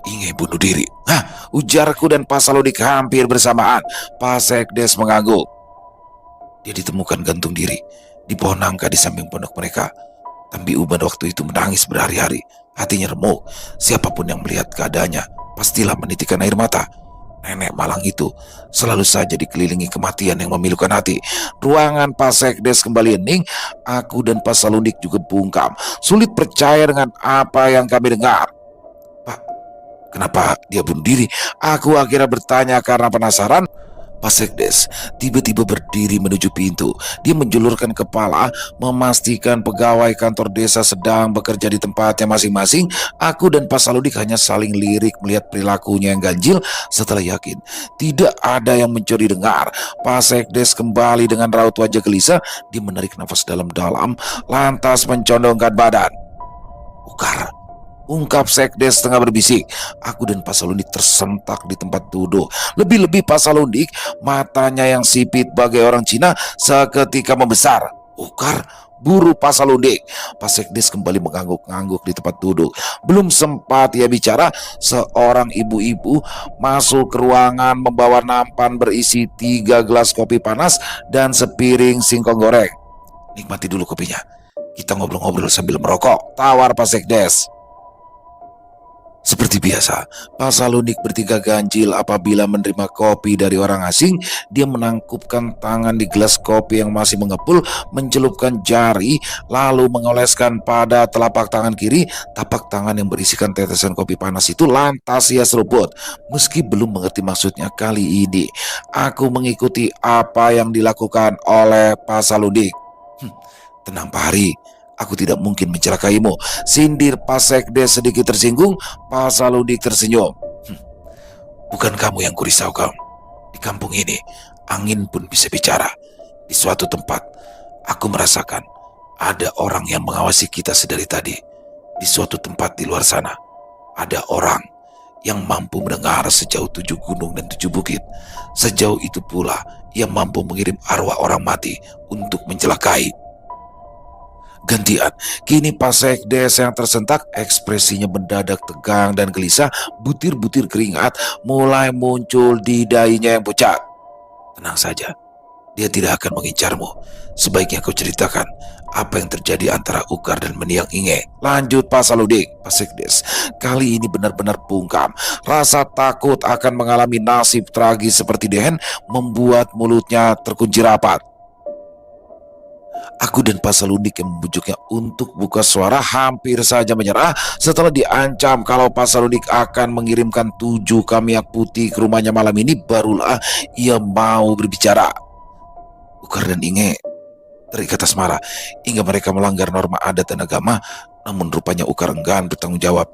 S1: Inge bunuh diri. Hah, ujarku dan Pak Salundik hampir bersamaan. Pak Sekdes mengangguk. Dia ditemukan gantung diri di pohon nangka di samping pondok mereka. Tambi Uban waktu itu menangis berhari-hari. Hatinya remuk. Siapapun yang melihat keadaannya pastilah menitikan air mata. Nenek malang itu selalu saja dikelilingi kematian yang memilukan hati. Ruangan Pak Sekdes kembali hening. Aku dan Pak Salundik juga bungkam, sulit percaya dengan apa yang kami dengar. Pak, kenapa dia bunuh diri? Aku akhirnya bertanya karena penasaran. Pak Sekdes tiba-tiba berdiri menuju pintu. Dia menjulurkan kepala, memastikan pegawai kantor desa sedang bekerja di tempatnya masing-masing. Aku dan Pak Salundik hanya saling lirik melihat perilakunya yang ganjil. Setelah yakin tidak ada yang mencuri dengar, Pak Sekdes kembali dengan raut wajah gelisah. Dia menarik nafas dalam-dalam, lantas mencondongkan badan. Ukar, ungkap Sekdes tengah berbisik. Aku dan Pak Salundik tersentak di tempat duduk. Lebih-lebih Pak Salundik, matanya yang sipit bagai orang Cina seketika membesar. Ukar, buru Pak Salundik. Pak Sekdes kembali mengangguk-angguk di tempat duduk. Belum sempat ia bicara, seorang ibu-ibu masuk ke ruangan membawa nampan berisi 3 gelas kopi panas dan sepiring singkong goreng. Nikmati dulu kopinya, kita ngobrol-ngobrol sambil merokok, tawar Pak Sekdes. Seperti biasa, Pak Salundik bertiga ganjil apabila menerima kopi dari orang asing. Dia menangkupkan tangan di gelas kopi yang masih mengepul, mencelupkan jari, lalu mengoleskan pada telapak tangan kiri. Tapak tangan yang berisikan tetesan kopi panas itu lantas ia seruput. Meski belum mengerti maksudnya, kali ini aku mengikuti apa yang dilakukan oleh Pak Salundik. Tenang Pak Hari, aku tidak mungkin mencelakaimu, sindir Pak Sekdes sedikit tersinggung. Pak Salundik tersenyum. Bukan kamu yang kurisaukan. Di kampung ini, angin pun bisa bicara. Di suatu tempat, aku merasakan ada orang yang mengawasi kita sedari tadi. Di suatu tempat di luar sana, ada orang yang mampu mendengar sejauh 7 gunung dan 7 bukit. Sejauh itu pula, ia mampu mengirim arwah orang mati untuk mencelakai. Gantian, kini Pak Sekdes yang tersentak, ekspresinya mendadak tegang dan gelisah. Butir-butir keringat mulai muncul di dahinya yang pucat. Tenang saja, dia tidak akan mengincarmu. Sebaiknya kau ceritakan apa yang terjadi antara Ukar dan Mendiang Inge. Lanjut Pak Salundik. Pak Sekdes kali ini benar-benar bungkam. Rasa takut akan mengalami nasib tragis seperti Dehen membuat mulutnya terkunci rapat. Aku dan Pak Salundik yang membujuknya untuk buka suara hampir saja menyerah setelah diancam kalau Pak Salundik akan mengirimkan 7 kamiak putih ke rumahnya malam ini, barulah ia mau berbicara. Ukar dan Inge terikat asmara hingga mereka melanggar norma adat dan agama, namun rupanya Ukar enggan bertanggung jawab.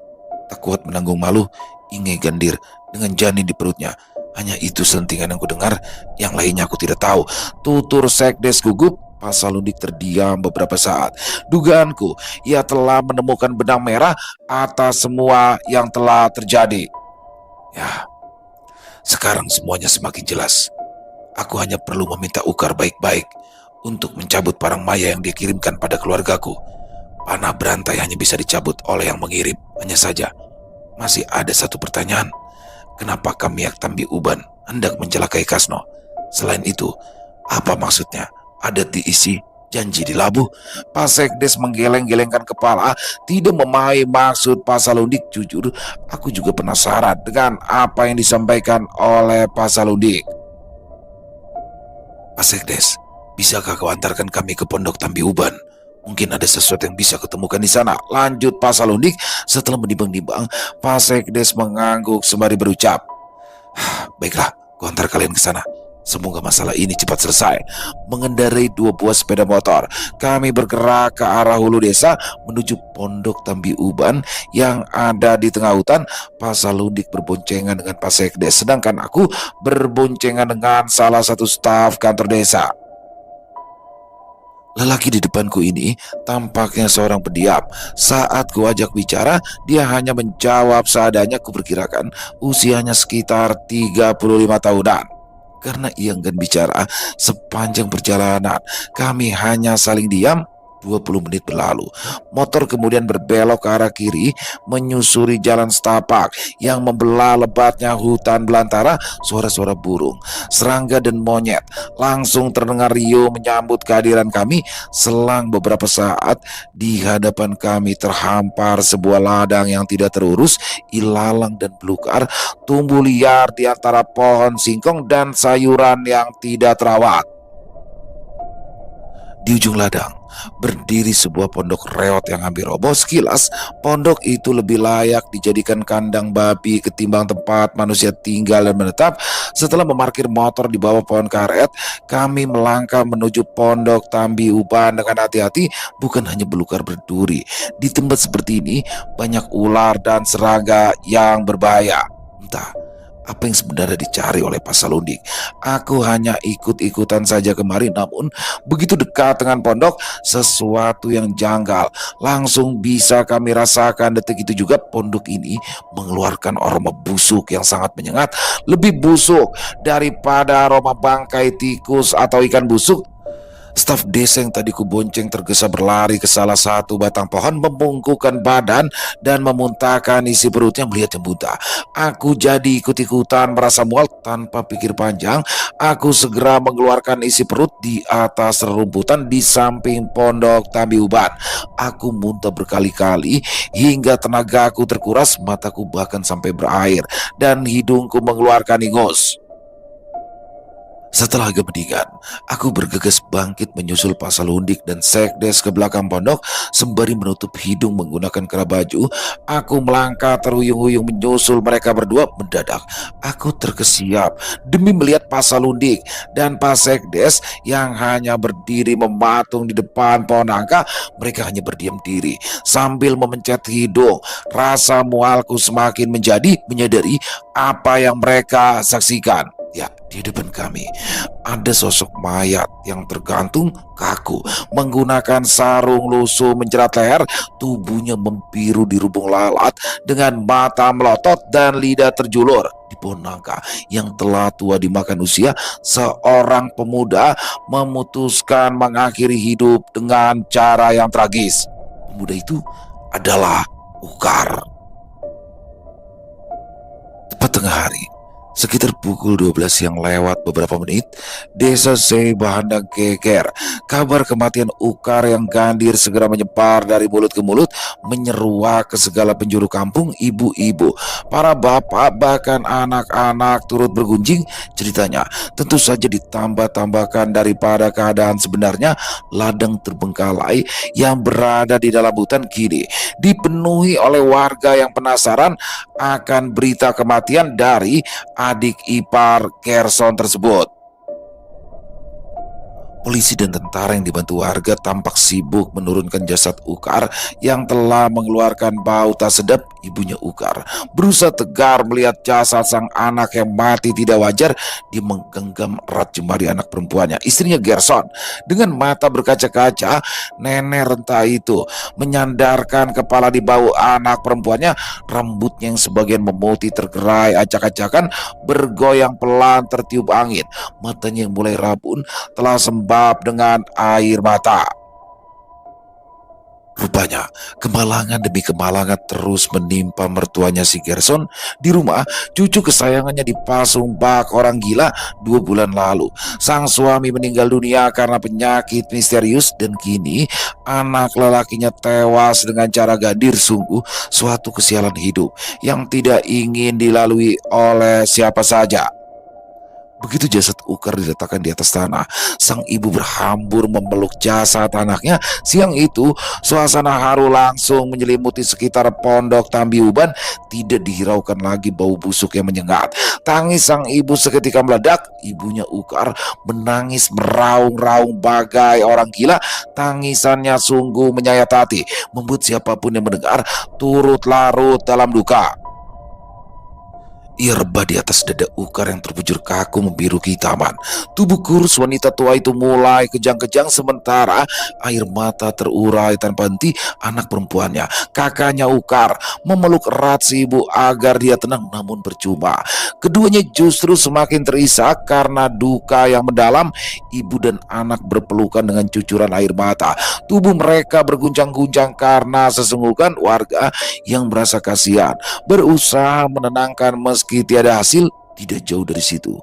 S1: Tak kuat menanggung malu, Inge gandir dengan janin di perutnya. Hanya itu selentingan yang kudengar, yang lainnya aku tidak tahu. Tutur Sekdes gugup. Pak Salundik terdiam beberapa saat. Dugaanku, ia telah menemukan benang merah atas semua yang telah terjadi. Ya, sekarang semuanya semakin jelas. Aku hanya perlu meminta Ukar baik-baik untuk mencabut parang maya yang dikirimkan pada keluargaku. Panah berantai hanya bisa dicabut oleh yang mengirim. Hanya saja, masih ada satu pertanyaan. Kenapa Kamiak Tambi Uban hendak mencelakai Kasno? Selain itu, apa maksudnya adat diisi Janji dilabuh. Pak Sekdes menggeleng-gelengkan kepala, tidak memahami maksud Pak Salundik. Jujur, aku juga penasaran dengan apa yang disampaikan oleh Pak Salundik. Pak Sekdes, bisakah kau antarkan kami ke Pondok Tambi Uban? Mungkin ada sesuatu yang bisa ketemukan di sana. Lanjut Pak Salundik. Setelah menimbang-nimbang, Pak Sekdes mengangguk sembari berucap, baiklah, ku antar kalian ke sana. Semoga masalah ini cepat selesai. Mengendarai 2 buah sepeda motor, kami bergerak ke arah hulu desa menuju Pondok Tambi Uban yang ada di tengah hutan. Pak Salundik berboncengan dengan Pak Sekdes, sedangkan aku berboncengan dengan salah satu staf kantor desa. Lelaki di depanku ini tampaknya seorang pendiam. Saat ku ajak bicara, dia hanya menjawab seadanya. Kuperkirakan usianya sekitar 35 tahunan. Karena ia enggan bicara sepanjang perjalanan, kami hanya saling diam. 20 menit berlalu. Motor kemudian berbelok ke arah kiri, menyusuri jalan setapak yang membelah lebatnya hutan belantara. Suara-suara burung, serangga dan monyet langsung terdengar riuh menyambut kehadiran kami. Selang beberapa saat, di hadapan kami terhampar sebuah ladang yang tidak terurus. Ilalang dan belukar tumbuh liar di antara pohon singkong dan sayuran yang tidak terawat. Di ujung ladang berdiri sebuah pondok reot yang hampir roboh. Sekilas, pondok itu lebih layak dijadikan kandang babi ketimbang tempat manusia tinggal dan menetap. Setelah memarkir motor di bawah pohon karet, kami melangkah menuju Pondok Tambi Uban dengan hati-hati. Bukan hanya belukar berduri, di tempat seperti ini banyak ular dan serangga yang berbahaya. Entah apa yang sebenarnya dicari oleh Pak Salundik. Aku hanya ikut-ikutan saja kemari, namun begitu dekat dengan pondok, sesuatu yang janggal langsung bisa kami rasakan. Detik itu juga pondok ini mengeluarkan aroma busuk yang sangat menyengat, lebih busuk daripada aroma bangkai tikus atau ikan busuk. Staf desa yang tadi kubonceng tergesa berlari ke salah satu batang pohon, membungkukkan badan dan memuntahkan isi perutnya. Melihat yang buta, aku jadi ikut-ikutan merasa mual. Tanpa pikir panjang, aku segera mengeluarkan isi perut di atas rerumputan di samping Pondok Tambi Uban. Aku muntah berkali-kali hingga tenagaku terkuras, mataku bahkan sampai berair dan hidungku mengeluarkan ingus. Setelah agak mendingan, aku bergegas bangkit menyusul Pak Salundik dan Sekdes ke belakang pondok. Sembari menutup hidung menggunakan kerah baju, aku melangkah terhuyung-huyung menyusul mereka berdua. Mendadak, aku terkesiap demi melihat Pak Salundik dan Pak Sekdes yang hanya berdiri mematung di depan pohon nangka. Mereka hanya berdiam diri sambil memencet hidung. Rasa mualku semakin menyadari apa yang mereka saksikan. Ya, di depan kami ada sosok mayat yang tergantung kaku, menggunakan sarung lusuh menjerat leher. Tubuhnya membiru dirubung lalat dengan mata melotot dan lidah terjulur. Di pohon nangka yang telah tua dimakan usia, seorang pemuda memutuskan mengakhiri hidup dengan cara yang tragis. Pemuda itu adalah Ukar. Tepat tengah hari, sekitar pukul 12 yang lewat beberapa menit, desa Sebahandang geger. Kabar kematian Ukar yang gandir segera menyebar dari mulut ke mulut, menyeruak ke segala penjuru kampung. Ibu-ibu, para bapak, bahkan anak-anak turut bergunjing. Ceritanya tentu saja ditambah-tambahkan daripada keadaan sebenarnya. Ladang terbengkalai yang berada di dalam hutan kini dipenuhi oleh warga yang penasaran akan berita kematian dari adik ipar Gerson tersebut. Polisi dan tentara yang dibantu warga tampak sibuk menurunkan jasad Ukar yang telah mengeluarkan bau tak sedap. Ibunya Ukar berusaha tegar melihat jasad sang anak yang mati tidak wajar. Dia menggenggam erat jemari anak perempuannya, istrinya Gerson. Dengan mata berkaca-kaca, nenek renta itu menyandarkan kepala di bahu anak perempuannya. Rambutnya yang sebagian memutih tergerai acak-acakan, bergoyang pelan tertiup angin. Matanya yang mulai rabun telah sembab dengan air mata. Rupanya, kemalangan demi kemalangan terus menimpa mertuanya si Gerson di rumah. Cucu kesayangannya dipasung bak orang gila 2 bulan lalu. Sang suami meninggal dunia karena penyakit misterius dan kini anak lelakinya tewas dengan cara gadir. Sungguh suatu kesialan hidup yang tidak ingin dilalui oleh siapa saja. Begitu jasad Ukar diletakkan di atas tanah, sang ibu berhambur memeluk jasad anaknya. Siang itu, suasana haru langsung menyelimuti sekitar pondok Tambi Uban. Tidak dihiraukan lagi bau busuk yang menyengat. Tangis sang ibu seketika meledak. Ibunya Ukar menangis meraung-raung bagai orang gila. Tangisannya sungguh menyayat hati, membuat siapapun yang mendengar turut larut dalam duka. Ia rebah di atas dada Ukar yang terbujur kaku membiru kehitaman. Tubuh kurus wanita tua itu mulai kejang-kejang sementara air mata terurai tanpa henti. Anak perempuannya, kakaknya Ukar, memeluk erat si ibu agar dia tenang, namun percuma. Keduanya justru semakin terisak karena duka yang mendalam. Ibu dan anak berpelukan dengan cucuran air mata. Tubuh mereka berguncang-guncang karena sesungguhnya warga yang merasa kasihan berusaha menenangkan meski tiada hasil. Tidak jauh dari situ,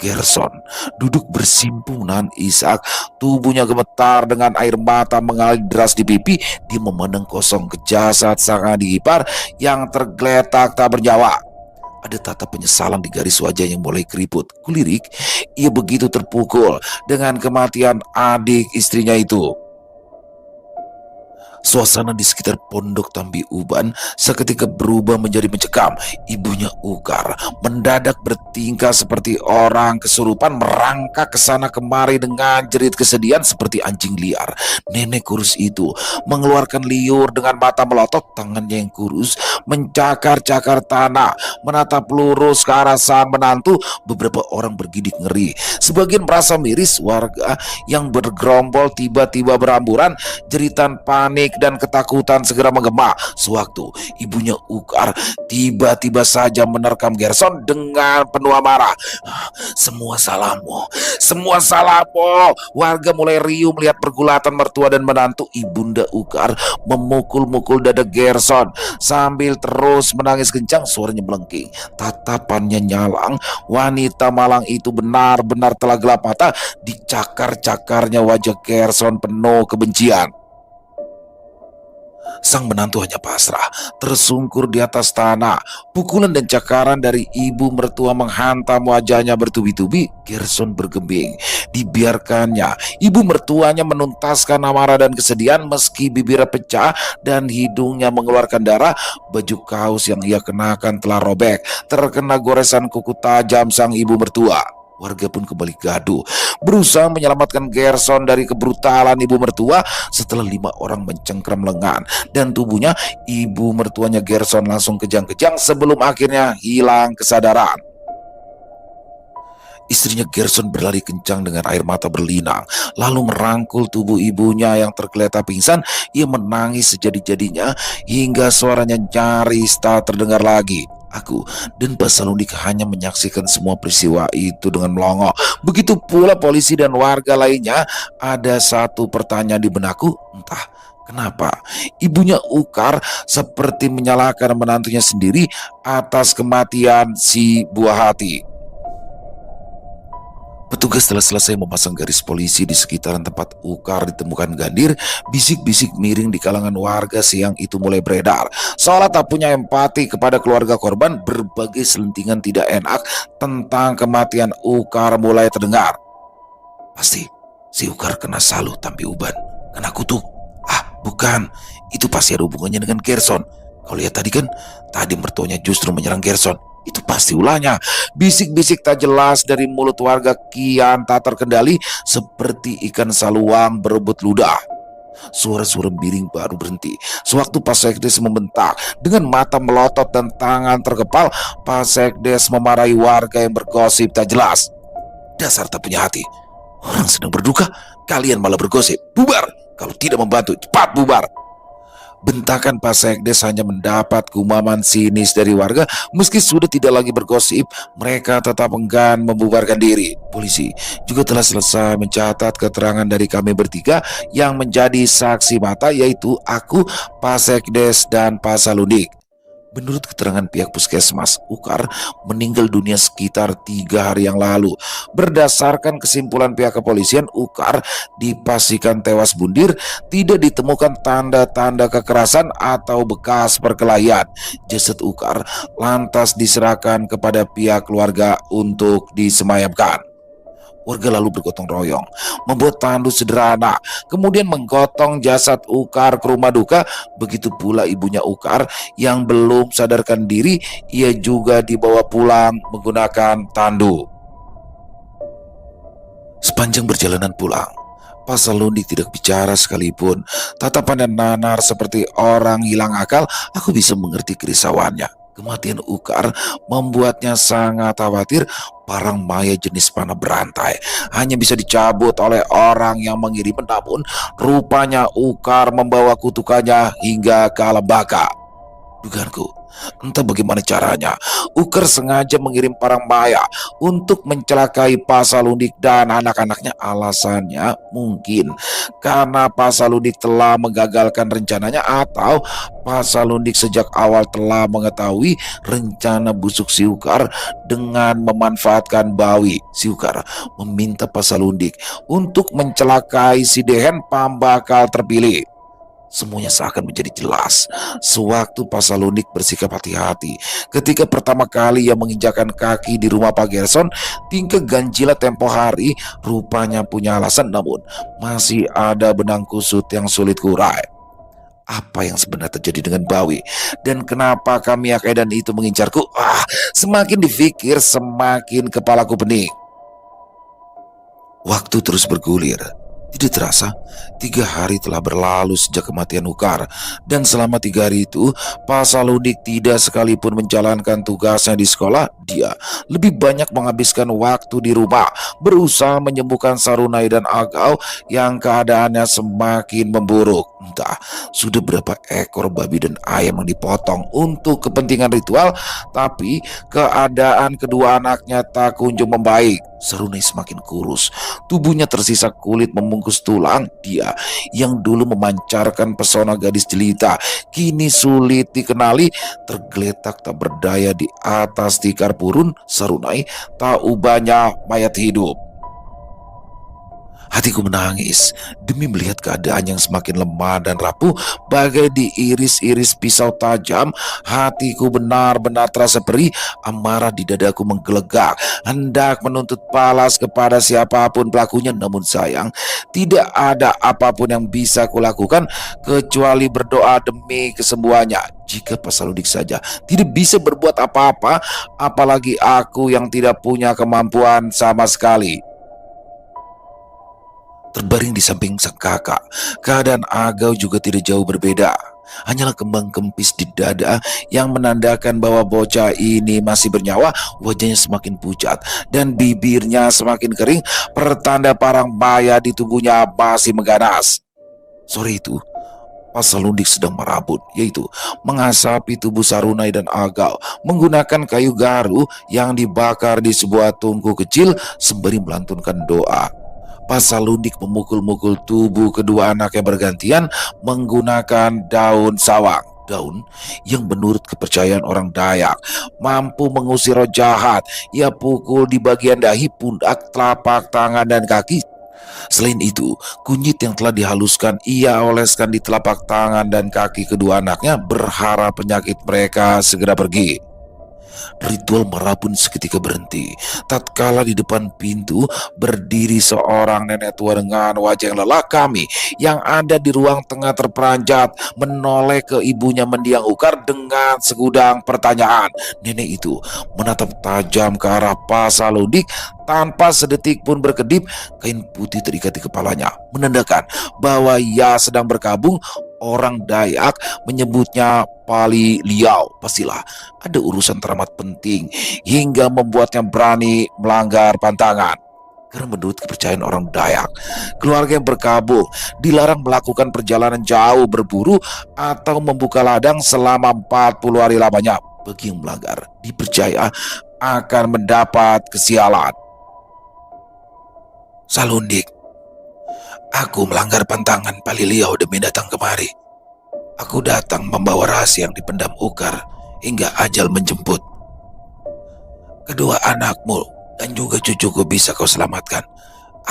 S1: Gerson duduk bersimpunan menahan Ishak. Tubuhnya gemetar dengan air mata mengalir deras di pipi. Dia memandang kosong ke jasad sang adik ipar yang tergeletak tak bernyawa. Ada tatap penyesalan di garis wajah yang mulai keriput. Kulirik, ia begitu terpukul dengan kematian adik istrinya itu. Suasana di sekitar pondok Tambi Uban seketika berubah menjadi mencekam. Ibunya Ukar mendadak bertingkah seperti orang kesurupan, merangkak ke sana kemari dengan jerit kesedihan seperti anjing liar. Nenek kurus itu mengeluarkan liur dengan mata melotot, tangannya yang kurus mencakar-cakar tanah, menatap lurus ke arah sang menantu. Beberapa orang bergidik ngeri, sebagian merasa miris. Warga yang bergerombol tiba-tiba beramburan. Jeritan panik dan ketakutan segera menggema sewaktu ibunya Ukar tiba-tiba saja menerkam Gerson dengan penuh amarah. Semua salahmu, semua salahmu. Warga mulai riuh melihat pergulatan mertua dan menantu. Ibunda Ukar memukul-mukul dada Gerson sambil terus menangis kencang. Suaranya melengking, tatapannya nyalang. Wanita malang itu benar-benar telah gelap mata. Dicakar-cakarnya wajah Gerson penuh kebencian. Sang menantu hanya pasrah, tersungkur di atas tanah. Pukulan dan cakaran dari ibu mertua menghantam wajahnya bertubi-tubi. Gerson bergeming. Dibiarkannya ibu mertuanya menuntaskan amarah dan kesedihan meski bibirnya pecah dan hidungnya mengeluarkan darah. Baju kaos yang ia kenakan telah robek, terkena goresan kuku tajam sang ibu mertua. Warga pun kembali gaduh, berusaha menyelamatkan Gerson dari kebrutalan ibu mertua. Setelah 5 orang mencengkram lengan dan tubuhnya, ibu mertuanya Gerson langsung kejang-kejang sebelum akhirnya hilang kesadaran. Istrinya Gerson berlari kencang dengan air mata berlinang, lalu merangkul tubuh ibunya yang tergeletak pingsan. Ia menangis sejadi-jadinya hingga suaranya nyaris tak terdengar lagi. Aku dan Pak Salundik hanya menyaksikan semua peristiwa itu dengan melongo. Begitu pula polisi dan warga lainnya. Ada satu pertanyaan di benakku, entah kenapa ibunya Ukar seperti menyalahkan menantunya sendiri atas kematian si buah hati. Petugas telah selesai memasang garis polisi di sekitaran tempat Ukar ditemukan Gandir. Bisik-bisik miring di kalangan warga siang itu mulai beredar. Seolah tak punya empati kepada keluarga korban, berbagai selentingan tidak enak tentang kematian Ukar mulai terdengar. Pasti si Ukar kena salu Tambi Uban, kena kutuk. Bukan, itu pasti ada hubungannya dengan Gerson. Kau lihat tadi kan, tadi mertuanya justru menyerang Gerson. Itu pasti ulahnya. Bisik-bisik tak jelas dari mulut warga kian tak terkendali, seperti ikan saluang berebut ludah. Suara-suara biring baru berhenti sewaktu Pak Sekdes membentak dengan mata melotot dan tangan terkepal. Pak Sekdes memarahi warga yang bergosip tak jelas. Dasar tak punya hati. Orang sedang berduka, kalian malah bergosip. Bubar! Kalau tidak membantu, cepat bubar! Bentakan Pak Sekdes hanya mendapat gumaman sinis dari warga. Meski sudah tidak lagi bergosip, mereka tetap enggan membubarkan diri. Polisi juga telah selesai mencatat keterangan dari kami bertiga yang menjadi saksi mata, yaitu aku, Pak Sekdes, dan Pak Saludik. Menurut keterangan pihak puskesmas, Ukar meninggal dunia sekitar 3 hari yang lalu. Berdasarkan kesimpulan pihak kepolisian, Ukar dipastikan tewas bundir, tidak ditemukan tanda-tanda kekerasan atau bekas perkelahian. Jasad Ukar lantas diserahkan kepada pihak keluarga untuk disemayamkan. Warga lalu bergotong royong membuat tandu sederhana, kemudian menggotong jasad Ukar ke rumah duka. Begitu pula ibunya Ukar yang belum sadarkan diri, ia juga dibawa pulang menggunakan tandu. Sepanjang perjalanan pulang, Pak Saludik tidak bicara sekalipun. Tatapannya nanar seperti orang hilang akal. Aku bisa mengerti kerisauannya. Kematian Ukar membuatnya sangat khawatir. Barang maya jenis panah berantai hanya bisa dicabut oleh orang yang mengirim, namun rupanya Ukar membawa kutukannya hingga ke alam baka. Dugaanku, entah bagaimana caranya, Ukar sengaja mengirim parang maya untuk mencelakai Pak Saludik dan anak-anaknya. Alasannya mungkin karena Pak Saludik telah menggagalkan rencananya, atau Pak Saludik sejak awal telah mengetahui rencana busuk si Ukar dengan memanfaatkan Bawi. Si Ukar meminta Pak Saludik untuk mencelakai si Dehen, pambakal terpilih. Semuanya seakan menjadi jelas sewaktu Pak Saludik bersikap hati-hati ketika pertama kali ia menginjakan kaki di rumah Pak Gerson. Tingkah ganjila tempo hari rupanya punya alasan, namun masih ada benang kusut yang sulit kurai. Apa yang sebenarnya terjadi dengan Bawi, dan kenapa kami Edan itu mengincarku? Semakin dipikir semakin kepalaku pening. Waktu terus bergulir. Tidak terasa, 3 hari telah berlalu sejak kematian Ukar. Dan selama 3 hari itu, Pak Saludik tidak sekalipun menjalankan tugasnya di sekolah. Dia lebih banyak menghabiskan waktu di rumah, berusaha menyembuhkan Sarunai dan Agau yang keadaannya semakin memburuk. Entah sudah berapa ekor babi dan ayam yang dipotong untuk kepentingan ritual, tapi keadaan kedua anaknya tak kunjung membaik. Sarunai semakin kurus, tubuhnya tersisa kulit membungkus tulang. Dia yang dulu memancarkan pesona gadis jelita kini sulit dikenali, tergeletak tak berdaya di atas tikar purun. Sarunai tak ubahnya mayat hidup. Hatiku menangis demi melihat keadaan yang semakin lemah dan rapuh, bagai diiris-iris pisau tajam. Hatiku benar-benar terasa perih. Amarah di dadaku menggelegak, hendak menuntut balas kepada siapapun pelakunya. Namun sayang, tidak ada apapun yang bisa kulakukan kecuali berdoa demi kesembuhannya. Jika Pak Saludik saja tidak bisa berbuat apa-apa, apalagi aku yang tidak punya kemampuan sama sekali. Terbaring di samping sang kakak, keadaan Agau juga tidak jauh berbeda. Hanyalah kembang kempis di dada yang menandakan bahwa bocah ini masih bernyawa. Wajahnya semakin pucat dan bibirnya semakin kering, pertanda parang maya di tubuhnya masih mengganas. Sore itu, Pak Saludik sedang merabut, yaitu mengasapi tubuh Sarunai dan Agau menggunakan kayu garu yang dibakar di sebuah tungku kecil sembari melantunkan doa. Pak Saludik memukul-mukul tubuh kedua anaknya bergantian menggunakan daun sawang. Daun yang menurut kepercayaan orang Dayak mampu mengusir roh jahat. Ia pukul di bagian dahi, pundak, telapak tangan, dan kaki. Selain itu, kunyit yang telah dihaluskan ia oleskan di telapak tangan dan kaki kedua anaknya, berharap penyakit mereka segera pergi. Ritual merabun seketika berhenti tatkala di depan pintu berdiri seorang nenek tua dengan wajah yang lelah. Kami yang ada di ruang tengah terperanjat menoleh ke ibunya mendiang Ukar dengan segudang pertanyaan. Nenek itu menatap tajam ke arah Pak Saludik tanpa sedetik pun berkedip. Kain putih terikat di kepalanya menandakan bahwa ia sedang berkabung. Orang Dayak menyebutnya Pali Liau. Pastilah ada urusan teramat penting hingga membuatnya berani melanggar pantangan. Karena menurut kepercayaan orang Dayak, keluarga yang berkabung dilarang melakukan perjalanan jauh berburu atau membuka ladang selama 40 hari lamanya. Bagi yang melanggar, dipercaya akan mendapat kesialan. Salundik, aku melanggar pantangan Paliliau demi datang kemari. Aku datang membawa rahasia yang dipendam Ukar hingga ajal menjemput. Kedua anakmu dan juga cucuku bisa kau selamatkan,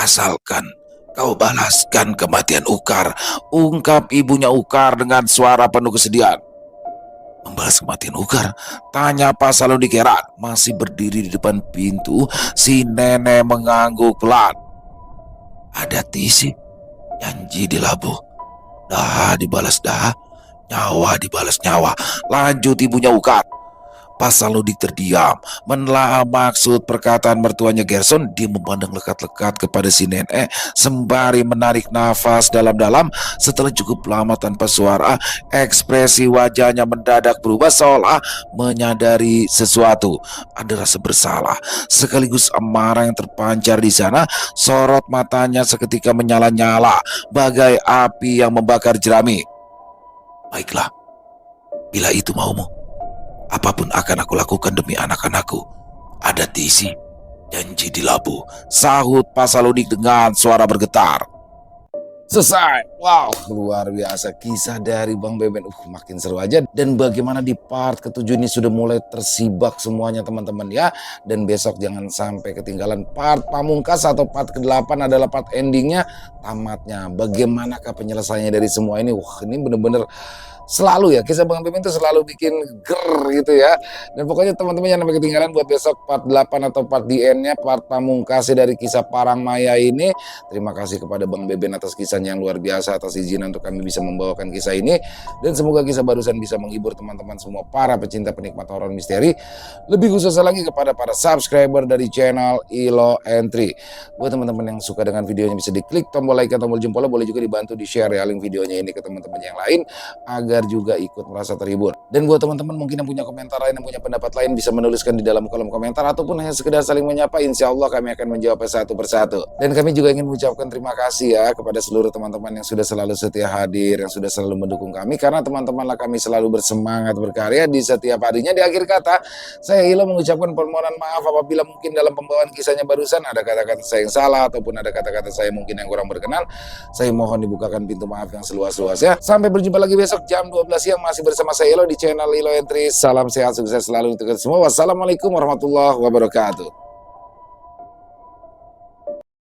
S1: asalkan kau balaskan kematian Ukar, ungkap ibunya Ukar dengan suara penuh kesedihan. Membalas kematian Ukar? Tanya Pak Salundik heran. Masih berdiri di depan pintu, si nenek mengangguk pelan. Ada tisi, janji dilabuh, dah dibalas dah, nyawa dibalas nyawa. Lanjut ibunya Ukar. Pas Salundik terdiam, menelaah maksud perkataan mertuanya Gerson. Dia memandang lekat-lekat kepada si nenek sembari menarik nafas dalam-dalam. Setelah cukup lama tanpa suara, ekspresi wajahnya mendadak berubah seolah menyadari sesuatu. Ada rasa bersalah sekaligus amarah yang terpancar di sana. Sorot matanya seketika menyala-nyala bagai api yang membakar jerami. Baiklah, bila itu maumu, apapun akan aku lakukan demi anak-anakku. Ada tisi, janji dilabuh, sahut Pak Salundik dengan suara bergetar. Selesai. Wow, luar biasa kisah dari Bang Beben. Makin seru aja. Dan bagaimana di part ke-7 ini sudah mulai tersibak semuanya teman-teman ya. Dan besok jangan sampai ketinggalan part pamungkas atau part ke-8 adalah part endingnya, tamatnya. Bagaimanakah penyelesaiannya dari semua ini? Wah, ini bener-bener selalu ya, kisah Bang Beben itu selalu bikin ger gitu ya. Dan pokoknya teman-teman jangan sampai ketinggalan buat besok part 8 atau part di end-nya, part pamungkasnya dari kisah Parangmaya ini. Terima kasih kepada Bang Beben atas kisahnya yang luar biasa, atas izin untuk kami bisa membawakan kisah ini. Dan semoga kisah barusan bisa menghibur teman-teman semua para pecinta penikmat horor misteri. Lebih khususnya lagi kepada para subscriber dari channel Ilo Entry. Buat teman-teman yang suka dengan videonya bisa diklik tombol like atau tombol jempol, boleh juga dibantu di-share ya link videonya ini ke teman-teman yang lain agar juga ikut merasa terhibur. Dan buat teman-teman mungkin yang punya komentar lain, yang punya pendapat lain, bisa menuliskan di dalam kolom komentar ataupun hanya sekedar saling menyapa. Insya Allah kami akan menjawabnya satu persatu. Dan kami juga ingin mengucapkan terima kasih ya kepada seluruh teman-teman yang sudah selalu setia hadir, yang sudah selalu mendukung kami, karena teman-temanlah kami selalu bersemangat berkarya di setiap harinya. Di akhir kata, saya Ilo mengucapkan permohonan maaf apabila mungkin dalam pembawaan kisahnya barusan ada kata-kata saya yang salah ataupun ada kata-kata saya mungkin yang kurang berkenan. Saya mohon dibukakan pintu maaf yang seluas-luasnya. Sampai berjumpa lagi besok jam 12 siang masih bersama saya Ilo di channel Ilo Entry. Salam sehat, sukses selalu untuk kita semua. Wassalamualaikum warahmatullahi wabarakatuh.